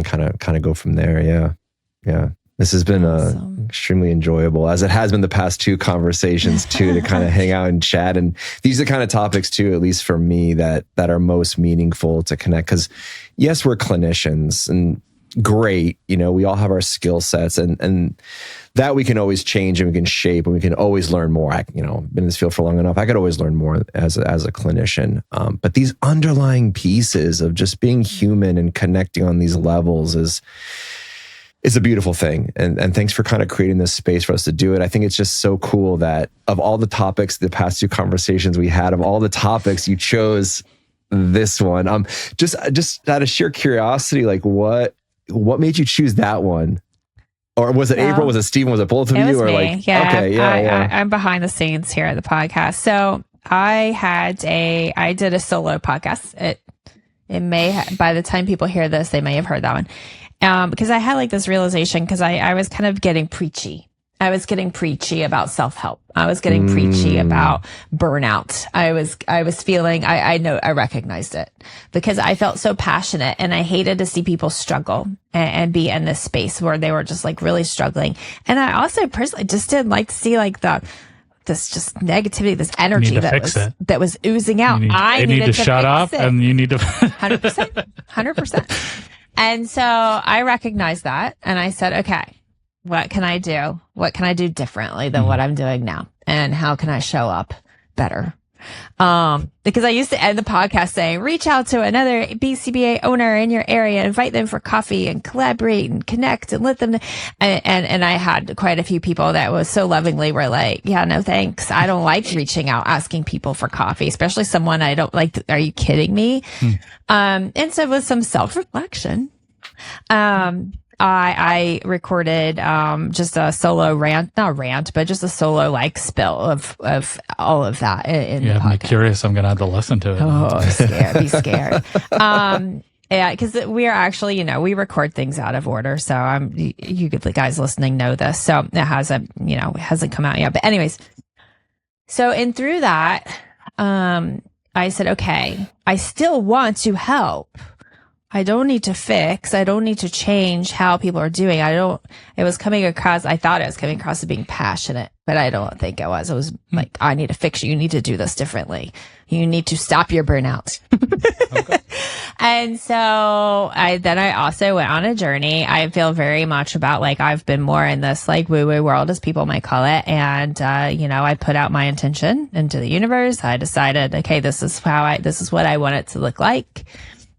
kind of go from there. Yeah. This has been extremely enjoyable, as it has been the past two conversations too, to kind of hang out and chat. And these are the kind of topics too, at least for me, that are most meaningful to connect. Because yes, we're clinicians, and great, we all have our skill sets, and that we can always change and we can shape and we can always learn more. Been in this field for long enough. I could always learn more as a clinician. But these underlying pieces of just being human and connecting on these levels is a beautiful thing. And thanks for kind of creating this space for us to do it. I think it's just so cool that of all the topics, the past two conversations we had, of all the topics, you chose this one. Just out of sheer curiosity, like what made you choose that one? Or was it April? Was it Stephen? Was it both of you? Was or me. Like, yeah. Okay, yeah. I'm behind the scenes here at the podcast. So I did a solo podcast. It may, by the time people hear this, they may have heard that one. Because I had like this realization, because I was kind of getting preachy. I was getting preachy about self-help. I was getting preachy about burnout. I was feeling, I recognized it because I felt so passionate, and I hated to see people struggle and be in this space where they were just like really struggling. And I also personally just didn't like to see like this just negativity, this energy that was oozing out. I needed to shut up, and you need to 100%. And so I recognized that, and I said, okay, what can I do? What can I do differently than what I'm doing now? And how can I show up better? Because I used to end the podcast saying, reach out to another BCBA owner in your area, invite them for coffee and collaborate and connect and let them, and I had quite a few people that was so lovingly were like, yeah, no, thanks. I don't like reaching out, asking people for coffee, especially someone I don't like. Are you kidding me? And so with some self-reflection, I recorded just a solo not rant, but just a solo like spill of all of that in the podcast. I'm curious. I'm gonna have to listen to it. Oh, be scared. Yeah, because we are actually, we record things out of order. So the guys listening know this. So it hasn't come out yet. But anyways, so through that, I said, okay, I still want to help. I don't need to fix. I don't need to change how people are doing. I thought it was coming across as being passionate, but I don't think it was. It was like, I need to fix you. You need to do this differently. You need to stop your burnout. Okay. And so I also went on a journey. I feel very much about like, I've been more in this like woo-woo world, as people might call it. And, I put out my intention into the universe. I decided, okay, this is what I want it to look like.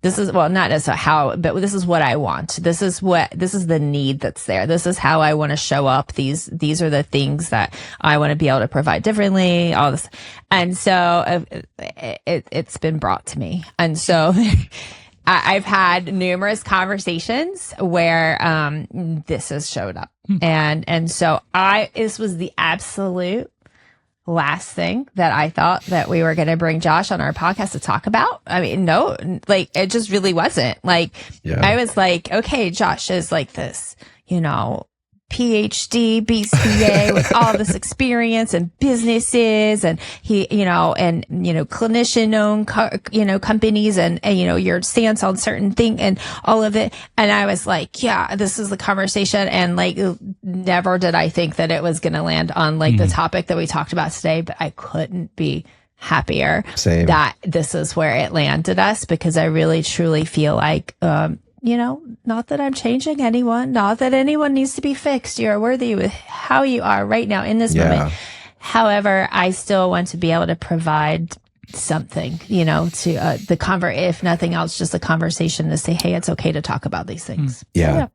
This is, well, not as how, but this is what I want. This is the need that's there. This is how I want to show up. These are the things that I want to be able to provide differently, all this. And so it's been brought to me. And so I've had numerous conversations where, this has showed up. And so this was the absolute last thing that I thought that we were going to bring Josh on our podcast to talk about. I mean, no, like it just really wasn't. Like, I was like, okay, Josh is like this, PhD, BCBA with all this experience and businesses, and he, clinician owned, companies and your stance on certain thing and all of it. And I was like, yeah, this is the conversation. And like, never did I think that it was going to land on like the topic that we talked about today, but I couldn't be happier that this is where it landed us, because I really truly feel like, not that I'm changing anyone, not that anyone needs to be fixed. You're worthy with how you are right now in this moment. However, I still want to be able to provide something, to if nothing else, just a conversation to say, hey, it's okay to talk about these things. Yeah.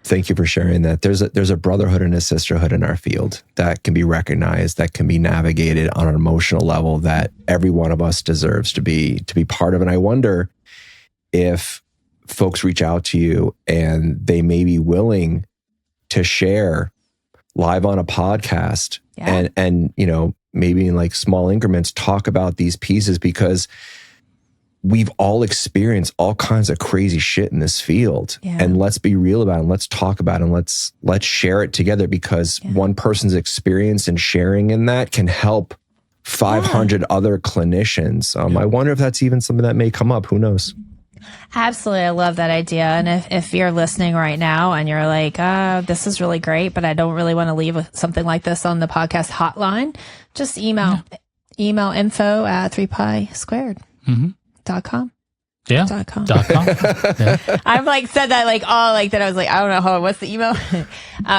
Thank you for sharing that. There's a brotherhood and a sisterhood in our field that can be recognized, that can be navigated on an emotional level, that every one of us deserves to be part of. And I wonder if folks reach out to you and they may be willing to share live on a podcast and maybe in like small increments, talk about these pieces, because we've all experienced all kinds of crazy shit in this field. Yeah. And let's be real about it. And let's talk about it. And let's share it together, because one person's experience and sharing in that can help 500 other clinicians. I wonder if that's even something that may come up. Who knows? Absolutely. I love that idea. And if you're listening right now and you're like, this is really great, but I don't really want to leave something like this on the podcast hotline, just email info@3pi2.com. Yeah. .com. Yeah. I've said that all that. I was like, I don't know what's the email.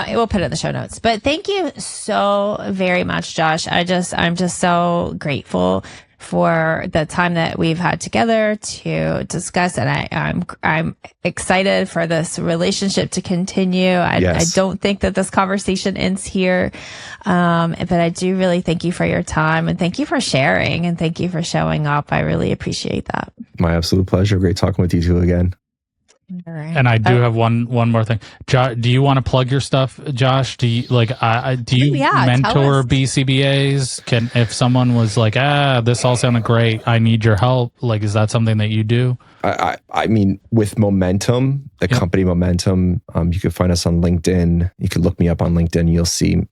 We'll put it in the show notes. But thank you so very much, Josh. I'm just so grateful for the time that we've had together to discuss. And I'm excited for this relationship to continue. I don't think that this conversation ends here. But I do really thank you for your time, and thank you for sharing, and thank you for showing up. I really appreciate that. My absolute pleasure. Great talking with you two again. All right. And I do have one more thing. Do you want to plug your stuff, Josh? Do you mentor BCBAs? If someone was like, this all sounded great, I need your help. Is that something that you do? I mean, with Momentum, the company Momentum, you can find us on LinkedIn. You can look me up on LinkedIn. You'll see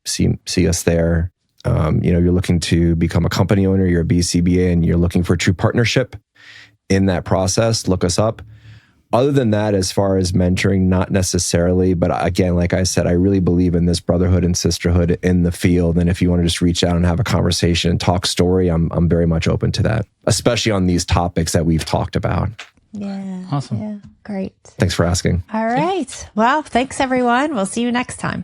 us there. You're looking to become a company owner, you're a BCBA, and you're looking for true partnership in that process, look us up. Other than that, as far as mentoring, not necessarily. But again, like I said, I really believe in this brotherhood and sisterhood in the field. And if you want to just reach out and have a conversation, talk story, I'm very much open to that, especially on these topics that we've talked about. Yeah. Awesome. Yeah. Great. Thanks for asking. All right. Well, thanks everyone. We'll see you next time.